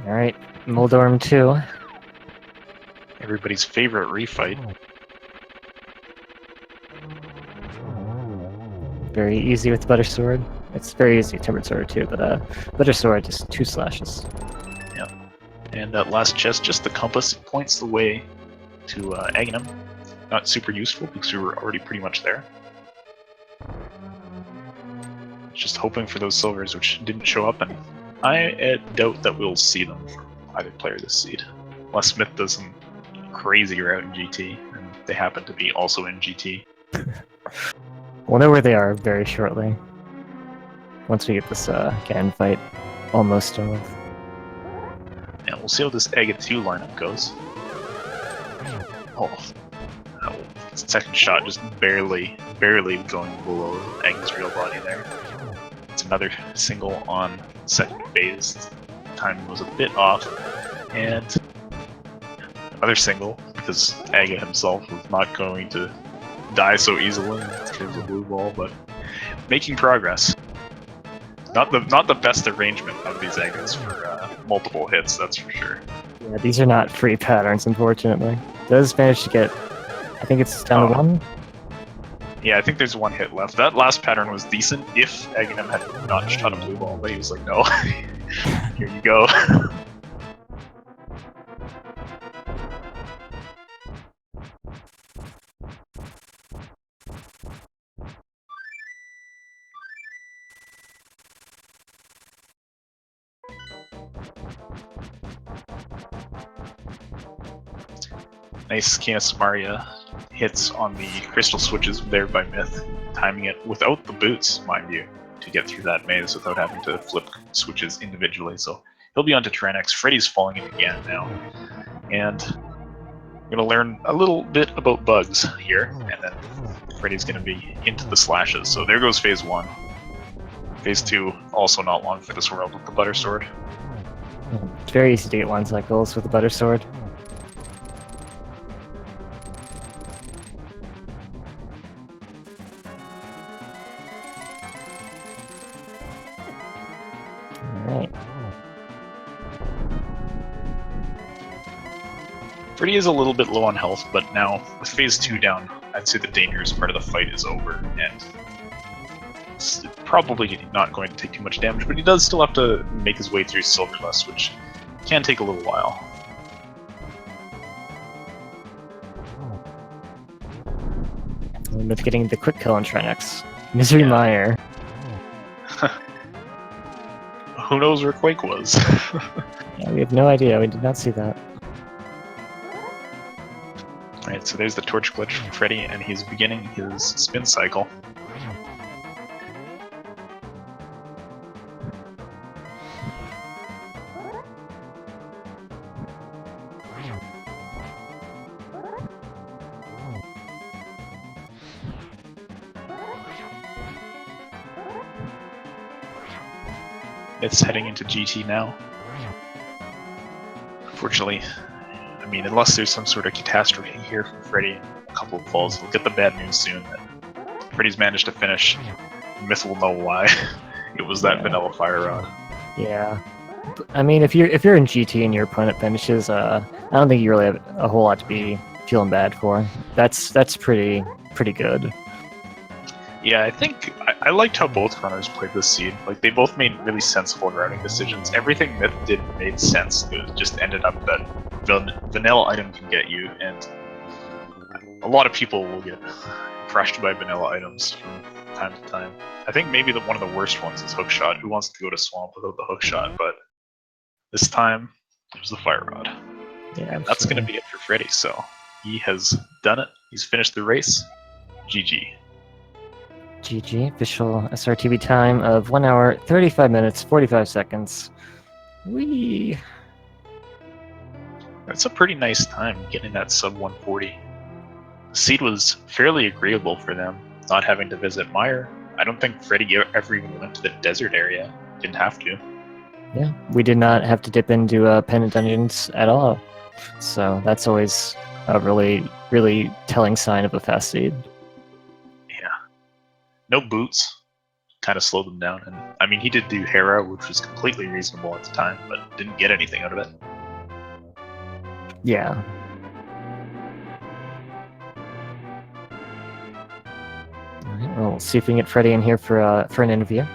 Alright, Moldorm 2. Everybody's favorite refight. Very easy with Butter Sword. It's very easy with Tempered Sword too, but Butter Sword just 2 slashes. And that last chest, just the compass, points the way to Aghanim. Not super useful because we were already pretty much there. Just hoping for those silvers, which didn't show up, and I doubt that we'll see them from either player this seed. Unless Smith does some crazy route in GT, and they happen to be also in GT. We'll know where they are very shortly. Once we get this Ganon fight almost done with. And we'll see how this Aga 2 lineup goes. Oh, second shot just barely going below Aga's real body there. It's another single on second phase. Timing was a bit off, and another single because Aga himself was not going to die so easily in terms of blue ball, but making progress. Not the best arrangement of these Agas for multiple hits, that's for sure. Yeah, these are not free patterns, unfortunately. Does manage to get, I think it's down to 1? Yeah, I think there's one hit left. That last pattern was decent if Aghanim had notched on a blue ball, but he was like, no. Here you go. Nice Canis Maria hits on the crystal switches there by Myth, timing it without the boots, mind you, to get through that maze without having to flip switches individually. So he'll be on to Tyrannex. Freddeh's falling in again now, and we're going to learn a little bit about bugs here, and then Freddeh's going to be into the slashes. So there goes phase 1. Phase 2, also not long for this world with the Butter Sword. It's very easy to get 1 cycles with the Butter Sword. Alright. Freddeh is a little bit low on health, but now with phase 2 down, I'd say the dangerous part of the fight is over, and it's probably not going to take too much damage, but he does still have to make his way through Silverlust, which Can take a little while. With getting the quick kill on Trinex. Misery Mire. Who knows where Quake was? Yeah, we have no idea. We did not see that. Alright, so there's the torch glitch from Freddeh, and he's beginning his spin cycle. It's heading into GT now. Unfortunately, I mean, unless there's some sort of catastrophe here from Freddeh, a couple of falls, we'll get the bad news soon that Freddie's managed to finish. Myth will know why. It was that vanilla fire rod. Yeah. I mean, if you're in GT and your opponent finishes, I don't think you really have a whole lot to be feeling bad for. That's pretty good. Yeah, I think I liked how both runners played this seed. Like, they both made really sensible routing decisions. Everything Myth did made sense. It just ended up that vanilla item can get you, and a lot of people will get crushed by vanilla items from time to time. I think maybe one of the worst ones is Hookshot. Who wants to go to Swamp without the Hookshot? But this time, it was the Fire Rod. Yeah, that's going to be it for Freddeh, so he has done it. He's finished the race. GG. GG. Official SRTV time of 1 hour, 35 minutes, 45 seconds. Whee! That's a pretty nice time, getting that sub 140. The seed was fairly agreeable for them, not having to visit Mire. I don't think Freddeh ever even went to the desert area. Didn't have to. Yeah, we did not have to dip into Pendant Dungeons at all. So that's always a really, really telling sign of a fast seed. Yeah. No boots. Kind of slowed them down. And I mean, he did do Hera, which was completely reasonable at the time, but didn't get anything out of it. Yeah. Alright, well, we'll see if we can get Freddeh in here for an interview.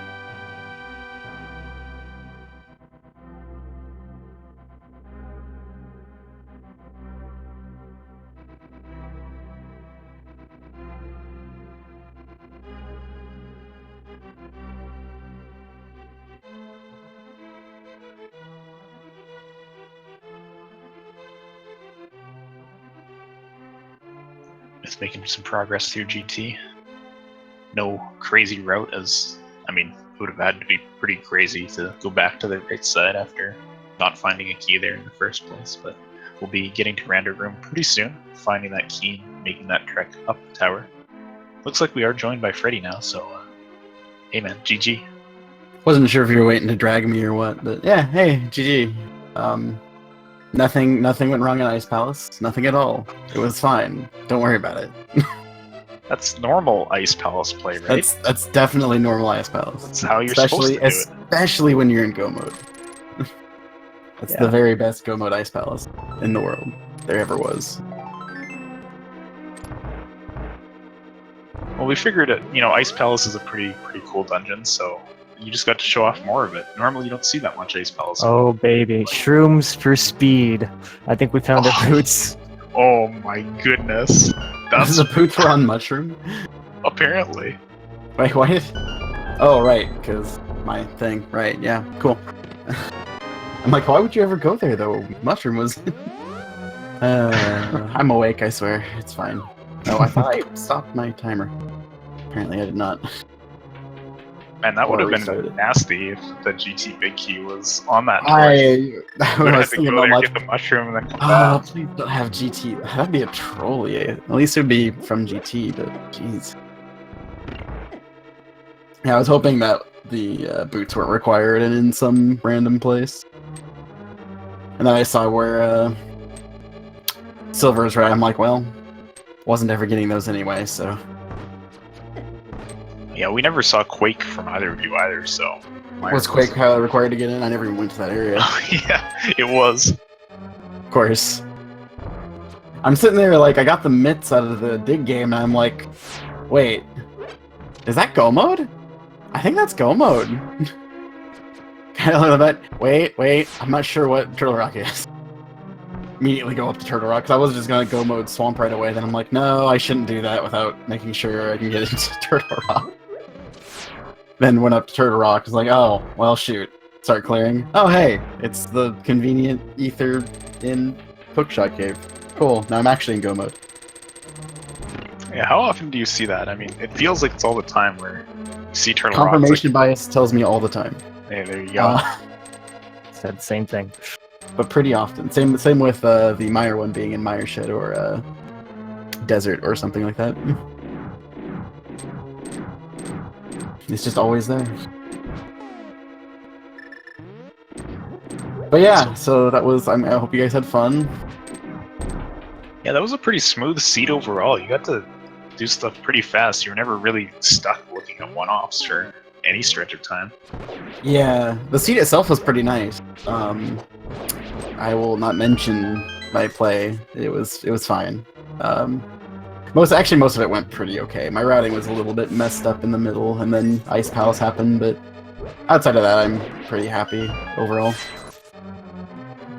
It's making some progress through GT. No crazy route, as I mean, it would have had to be pretty crazy to go back to the right side after not finding a key there in the first place, but we'll be getting to Random Room pretty soon, finding that key, making that trek up the tower. Looks like we are joined by Freddeh now, so hey man, GG. Wasn't sure if you were waiting to drag me or what, but yeah, hey, GG. Nothing went wrong in Ice Palace. Nothing at all. It was fine. Don't worry about it. That's normal Ice Palace play, right? That's definitely normal Ice Palace. That's how you're supposed to do it. Especially when you're in Go mode. That's Yeah. the very best Go mode Ice Palace in the world there ever was. Well, we figured it. You know, Ice Palace is a pretty cool dungeon, so you just got to show off more of it. Normally, you don't see that much Ice Palace. Oh baby, shrooms for speed. I think we found our boots. Oh my goodness. That's The boots were on mushroom? apparently. Wait, what? Oh, right, because my thing. Right, yeah, cool. I'm like, why would you ever go there, though? Mushroom was... I'm awake, I swear. It's fine. Oh, I thought I stopped my timer. Apparently I did not. Man, that would have restarted. been nasty if the GT Big Key was on that torch. I You would have was to thinking go there, about get the mushroom, and then come Oh, back. please don't have GT. That'd be a troll, yeah. At least it would be from GT, but jeez. Yeah, I was hoping that the boots weren't required and in some random place. And then I saw where Silver is right. I'm like, well, wasn't ever getting those anyway, so. Yeah, we never saw Quake from either of you either, so... Was Quake required to get in? I never even went to that area. Yeah, it was. Of course. I'm sitting there like, I got the mitts out of the dig game, and I'm like, wait, is that Go mode? I think that's Go mode. Wait, I'm not sure what Turtle Rock is. Immediately go up to Turtle Rock, because I was just gonna go mode Swamp right away, then I'm like, no, I shouldn't do that without making sure I can get into Turtle Rock. Then went up to Turtle Rock, was like, oh, well, shoot. Start clearing. Oh, hey, it's the convenient ether in Hookshot Cave. Cool, now I'm actually in go mode. Yeah, how often do you see that? I mean, it feels like it's all the time where you see Turtle Rock. Confirmation bias tells me all the time. Hey, there you go. Said the same thing. But pretty often. Same with the Mire one being in Mire Shed or Desert or something like that. It's just always there. But yeah, so that was. I hope you guys had fun. Yeah, that was a pretty smooth seed overall. You got to do stuff pretty fast. You were never really stuck looking at one-offs for any stretch of time. Yeah, the seed itself was pretty nice. I will not mention my play. It was fine. Most of it went pretty okay. My routing was a little bit messed up in the middle, and then Ice Palace happened. But outside of that, I'm pretty happy overall.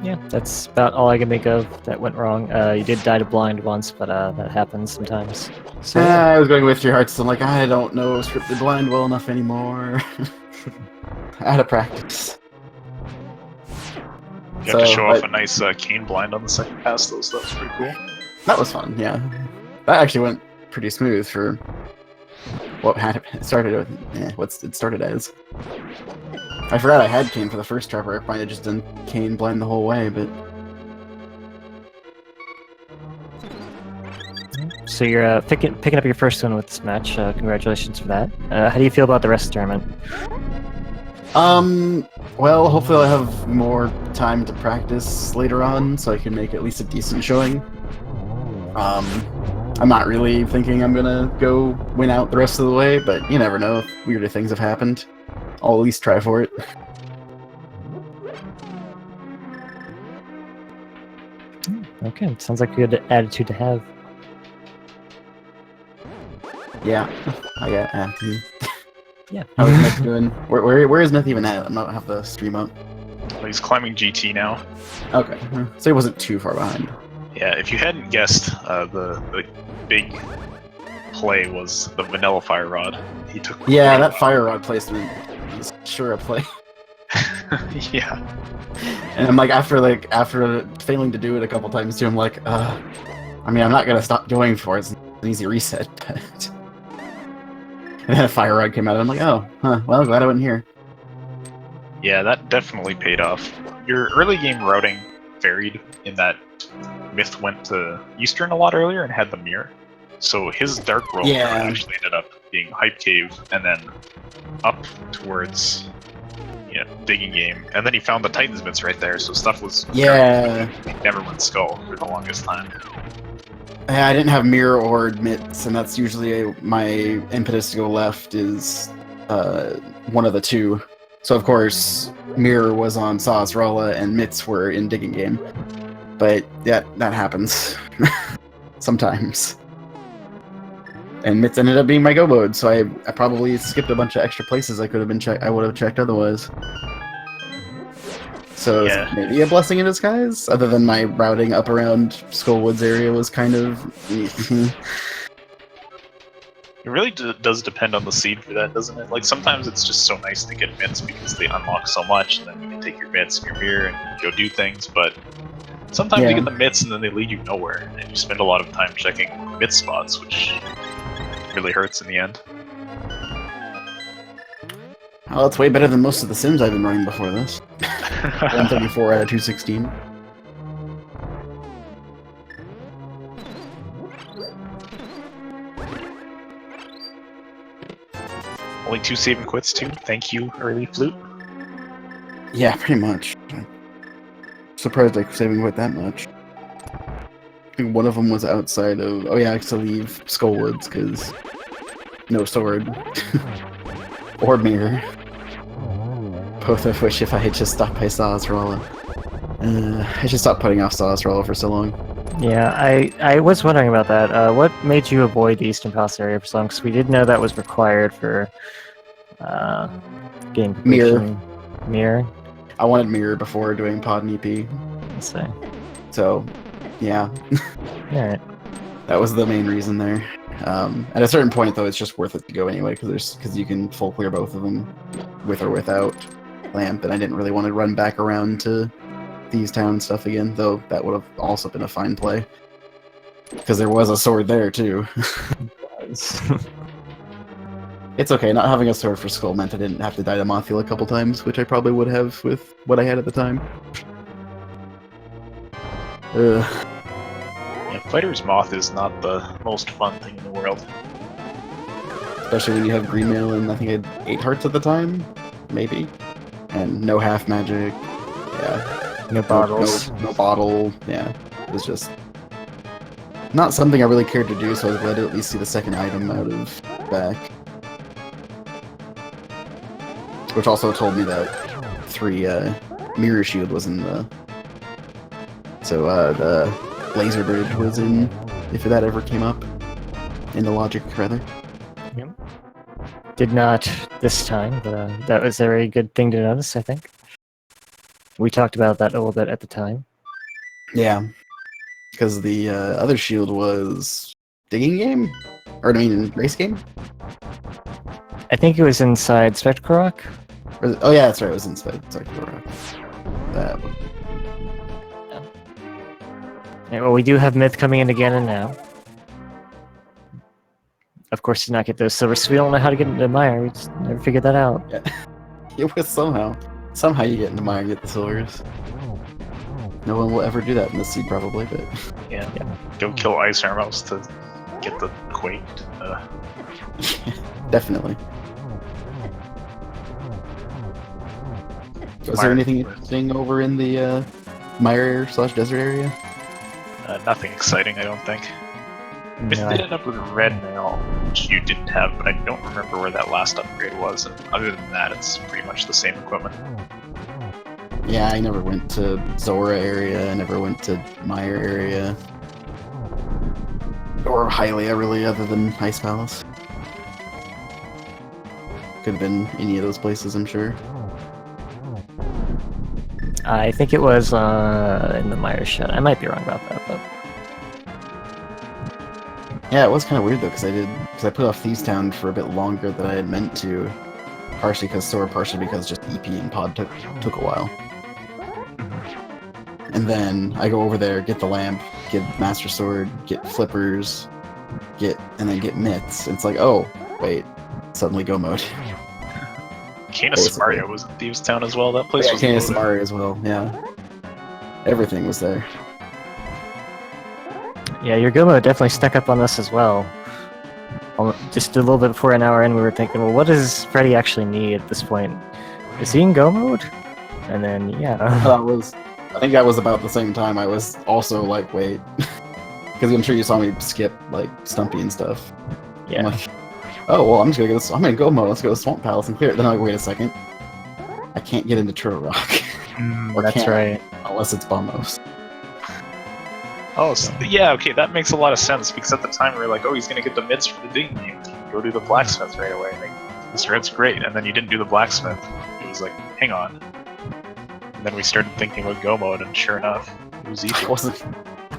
Yeah, that's about all I can think of that went wrong. You did die to blind once, but that happens sometimes. So I was going with your hearts. So I'm like, I don't know scripted blind well enough anymore. Out of practice. You have to show off a nice cane blind on the second pass, though, so that was pretty cool. That was fun, yeah. That actually went pretty smooth for what had it started with. What it started as. I forgot I had cane for the first trapper. I might have just done cane blind the whole way, but. So you're picking up your first one with this match. Congratulations for that. How do you feel about the rest of the tournament? Well, hopefully I'll have more time to practice later on, so I can make at least a decent showing. I'm not really thinking I'm gonna go win out the rest of the way, but you never know if weirder things have happened. I'll at least try for it. Okay, sounds like a good attitude to have. Yeah, I got. Yeah. How is Myth doing? Where is Myth even at? I'm not have the stream up. Well, he's climbing GT now. Okay, so he wasn't too far behind. Yeah, if you hadn't guessed, the big play was the vanilla fire rod. He took. Yeah, that fire rod placement is sure a play. Yeah. And I'm like, after failing to do it a couple times too, I'm like, I mean, I'm not gonna stop going for it. It's an easy reset, but. And then a fire rod came out, and I'm like, oh, huh, well, glad I wasn't here. Yeah, that definitely paid off. Your early game routing varied in that Myth went to Eastern a lot earlier and had the Mire. So his Dark World actually ended up being Hype Cave, and then up towards Digging Game. And then he found the Titan's Mitts right there, so stuff was he never went Skull for the longest time. Yeah, I didn't have Mire or Mitts, and that's usually my impetus to go left is one of the two. So of course, Mire was on Sazrala and Mitts were in Digging Game. But yeah, that happens sometimes. And Mitts ended up being my go mode, so I probably skipped a bunch of extra places I could have been I would have checked otherwise. So yeah. Maybe a blessing in disguise, other than my routing up around Skullwoods area was kind of. It really does depend on the seed for that, doesn't it? Like sometimes it's just so nice to get mitts because they unlock so much, and then you can take your mitts and your Mire and go do things. But sometimes you get the mitts and then they lead you nowhere, and you spend a lot of time checking mitt spots, which really hurts in the end. Well, it's way better than most of the Sims I've been running before this. 134 out of 216. Only 2 save and quits too. Thank you, early flute. Yeah, pretty much. I'm surprised I saving quit that much. I think one of them was outside of. Oh yeah, I have to leave Skullwoods because no sword or Mire. Both of which, if I had just stopped by Sazrala. I should stop putting off Sazrala for so long. Yeah, I was wondering about that. What made you avoid the Eastern Palace area for so long? Because we did know that was required for game completion. Mire. Mire. I wanted Mire before doing Pod and EP. Let's say. So, yeah, Alright. that was the main reason there. At a certain point, though, it's just worth it to go anyway because you can full clear both of them with or without lamp, and I didn't really want to run back around to Thieves Town stuff again, though that would have also been a fine play because there was a sword there too. It's okay, not having a sword for Skull meant I didn't have to die to Mothiel a couple times, which I probably would have with what I had at the time. Yeah, Fighter's Moth is not the most fun thing in the world. Especially when you have green mail and I think I had 8 hearts at the time, maybe, and no half magic. Yeah, No bottles. no bottle. Yeah, it was just not something I really cared to do. So I was glad to at least see the second item out of back. Which also told me that 3 Mirror Shield was in the... So the Laser Bridge was in, if that ever came up. In the logic, rather. Yep. Did not this time, but that was a very good thing to notice, I think. We talked about that a little bit at the time. Yeah. Because the other shield was... Digging Game? Or, I mean, Race Game? I think it was inside Spectral Rock. Oh yeah, that's right, it was inside. Sorry, that one. Yeah, well, we do have Myth coming in again and now. Of course, did not get those silvers, so we don't know how to get into Mire. We just never figured that out. Yeah. It was somehow. Somehow you get into Mire and get the silvers. No one will ever do that in this seed, probably, but... Yeah. Go kill Ice Armos to get the Quaked. Definitely. Was there anything interesting over in the Mire/desert area? Nothing exciting, I don't think. Myth No, did end up with red mail, which you didn't have, but I don't remember where that last upgrade was, and other than that, it's pretty much the same equipment. Yeah, I never went to Zora area, I never went to Mire area. Or Hylia, really, other than Ice Palace. Could have been any of those places, I'm sure. I think it was in the Mire shed. I might be wrong about that, but Yeah, it was kind of weird though, because I put off Thieves Town for a bit longer than I had meant to. Partially because Sora, partially because just EP and Pod took a while. And then I go over there, get the lamp, get Master Sword, get flippers, and then get Myths. It's like, oh, wait, suddenly go mode. Canis Mario was in Thieves Town as well. That place Yeah, was Canis loaded. Mario as well, yeah. Everything was there. yeah, your go mode definitely snuck up on us as well. Just a little bit before an hour in, we were thinking, well, what does Freddeh actually need at this point? Is he in go mode? And then, yeah. I think that was about the same time I was also like, wait. Because I'm sure you saw me skip, like, Stumpy and stuff. Yeah. I'm like, oh, well, I'm gonna go mode, let's go to Swamp Palace and clear it. Then I'm like, wait a second. I can't get into Turtle Rock. Or That's can't, right. Unless it's Bombos. Oh, so, yeah, okay, that makes a lot of sense, because at the time we were like, oh, he's gonna get the mitts for the digging game. Go do the blacksmith right away. Like, this red's great, and then you didn't do the blacksmith. It was like, hang on. And then we started thinking about go mode, and sure enough, it was easy.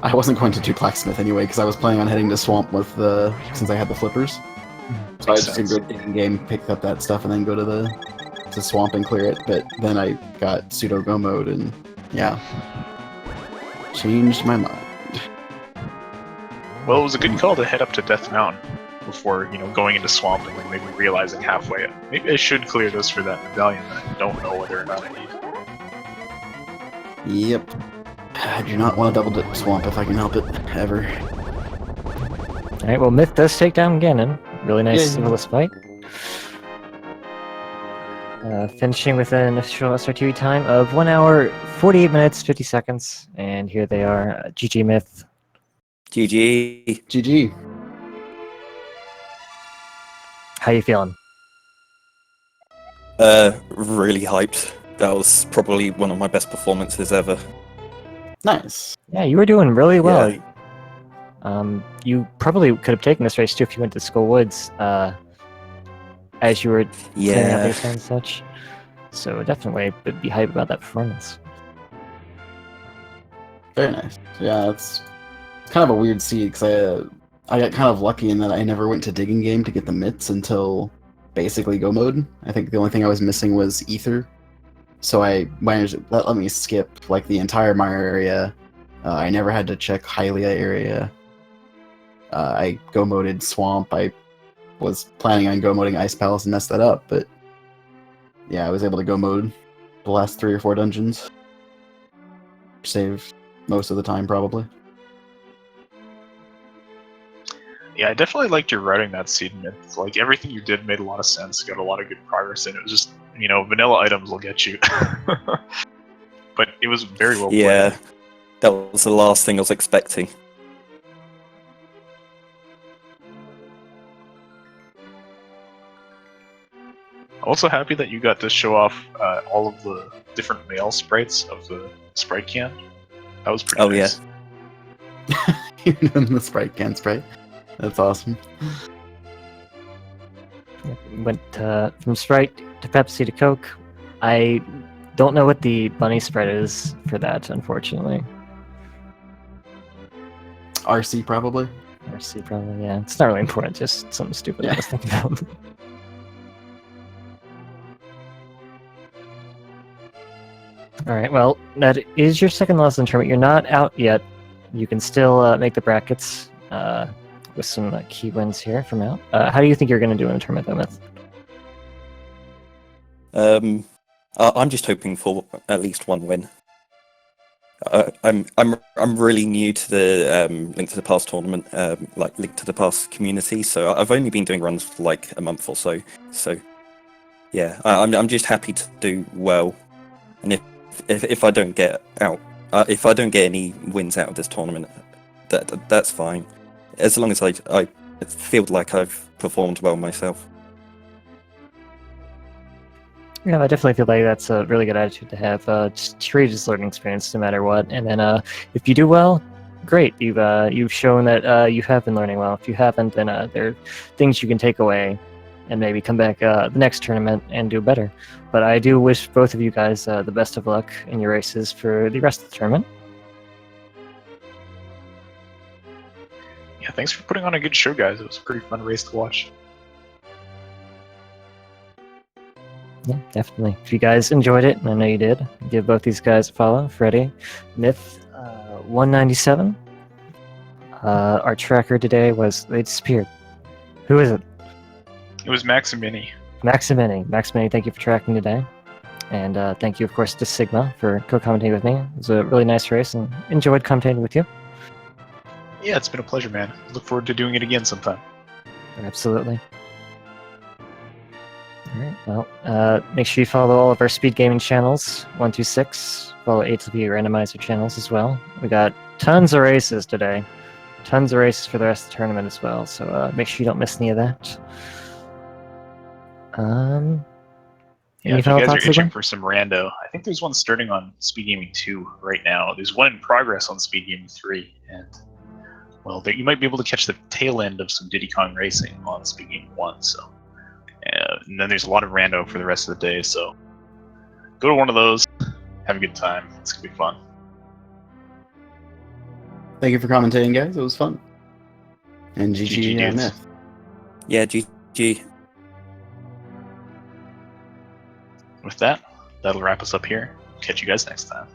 I wasn't going to do blacksmith anyway, because I was planning on heading to Swamp with since I had the flippers. So I was just gonna go digging game, pick up that stuff, and then go to Swamp and clear it. But then I got pseudo go mode, and yeah, changed my mind. Well, it was a good call to head up to Death Mountain before, going into Swamp and like, maybe realizing halfway, maybe I should clear this for that medallion that I don't know whether or not I need. Yep. I do not want to double dip Swamp if I can help it, ever. Alright, well, Myth does take down Ganon. Really nice Yeah. seamless fight. Finishing with an official SRTV time of 1 hour, 48 minutes, 50 seconds. And here they are. GG Myth. GG. GG. How you feeling? Really hyped. That was probably one of my best performances ever. Nice. Yeah, you were doing really well. Yeah. You probably could have taken this race too if you went to Skull Woods, as you were clearing out Yeah. base and such. So definitely be hype about that performance. Very nice. Yeah, it's kind of a weird seed because I got kind of lucky in that I never went to digging game to get the myths until basically go mode. I think the only thing I was missing was ether, so I managed that let me skip like the entire Mire area. I never had to check Hylia area. I go moded swamp. I was planning on go moding Ice Palace and messed that up, but yeah, I was able to go mode the last 3 or 4 dungeons. Saved most of the time, probably. Yeah, I definitely liked your routing that seed myth. Like, everything you did made a lot of sense, got a lot of good progress in it. It was just, vanilla items will get you. But it was very well played. Yeah, that was the last thing I was expecting. I'm also happy that you got to show off all of the different male sprites of the sprite can. That was pretty nice. Even the sprite can sprite. That's awesome. Went from Sprite to Pepsi to Coke. I don't know what the bunny spread is for that, unfortunately. RC probably. RC probably, yeah. It's not really important, just something stupid I was thinking about. Alright, well, that is your second loss in the tournament. You're not out yet. You can still make the brackets with some key wins here from out. How do you think you're going to do in the tournament, though, Myth? I'm just hoping for at least one win. I'm really new to the Link to the Past tournament, like Link to the Past community. So I've only been doing runs for like a month or so. So yeah, I'm just happy to do well. And if I don't get out, if I don't get any wins out of this tournament, that's fine. As long as I feel like I've performed well myself. Yeah, I definitely feel like that's a really good attitude to have. Just treat it as learning experience no matter what. And then if you do well, great. You've shown that you have been learning well. If you haven't, then there are things you can take away and maybe come back the next tournament and do better. But I do wish both of you guys the best of luck in your races for the rest of the tournament. Yeah, thanks for putting on a good show, guys. It was a pretty fun race to watch. Yeah, definitely. If you guys enjoyed it, and I know you did, give both these guys a follow. Freddeh, Myth197. Our tracker today they disappeared. Who is it? It was Maximini. Maximini, thank you for tracking today. And thank you, of course, to Sigma for co-commentating with me. It was a really nice race and enjoyed commentating with you. Yeah, it's been a pleasure, man. Look forward to doing it again sometime. Absolutely. Alright, well, make sure you follow all of our speed gaming channels, 126. Follow ALTTPR Randomizer channels as well. We got tons of races today. Tons of races for the rest of the tournament as well, so make sure you don't miss any of that. Yeah, if you guys are itching for some rando, I think there's one starting on Speed Gaming 2 right now. There's one in progress on Speed Gaming 3, and well, you might be able to catch the tail end of some Diddy Kong racing on Speed Gaming 1. So, and then there's a lot of rando for the rest of the day. So, go to one of those, have a good time. It's gonna be fun. Thank you for commentating, guys. It was fun. And GG, GG Myth. Yeah, GG. With that, that'll wrap us up here. Catch you guys next time.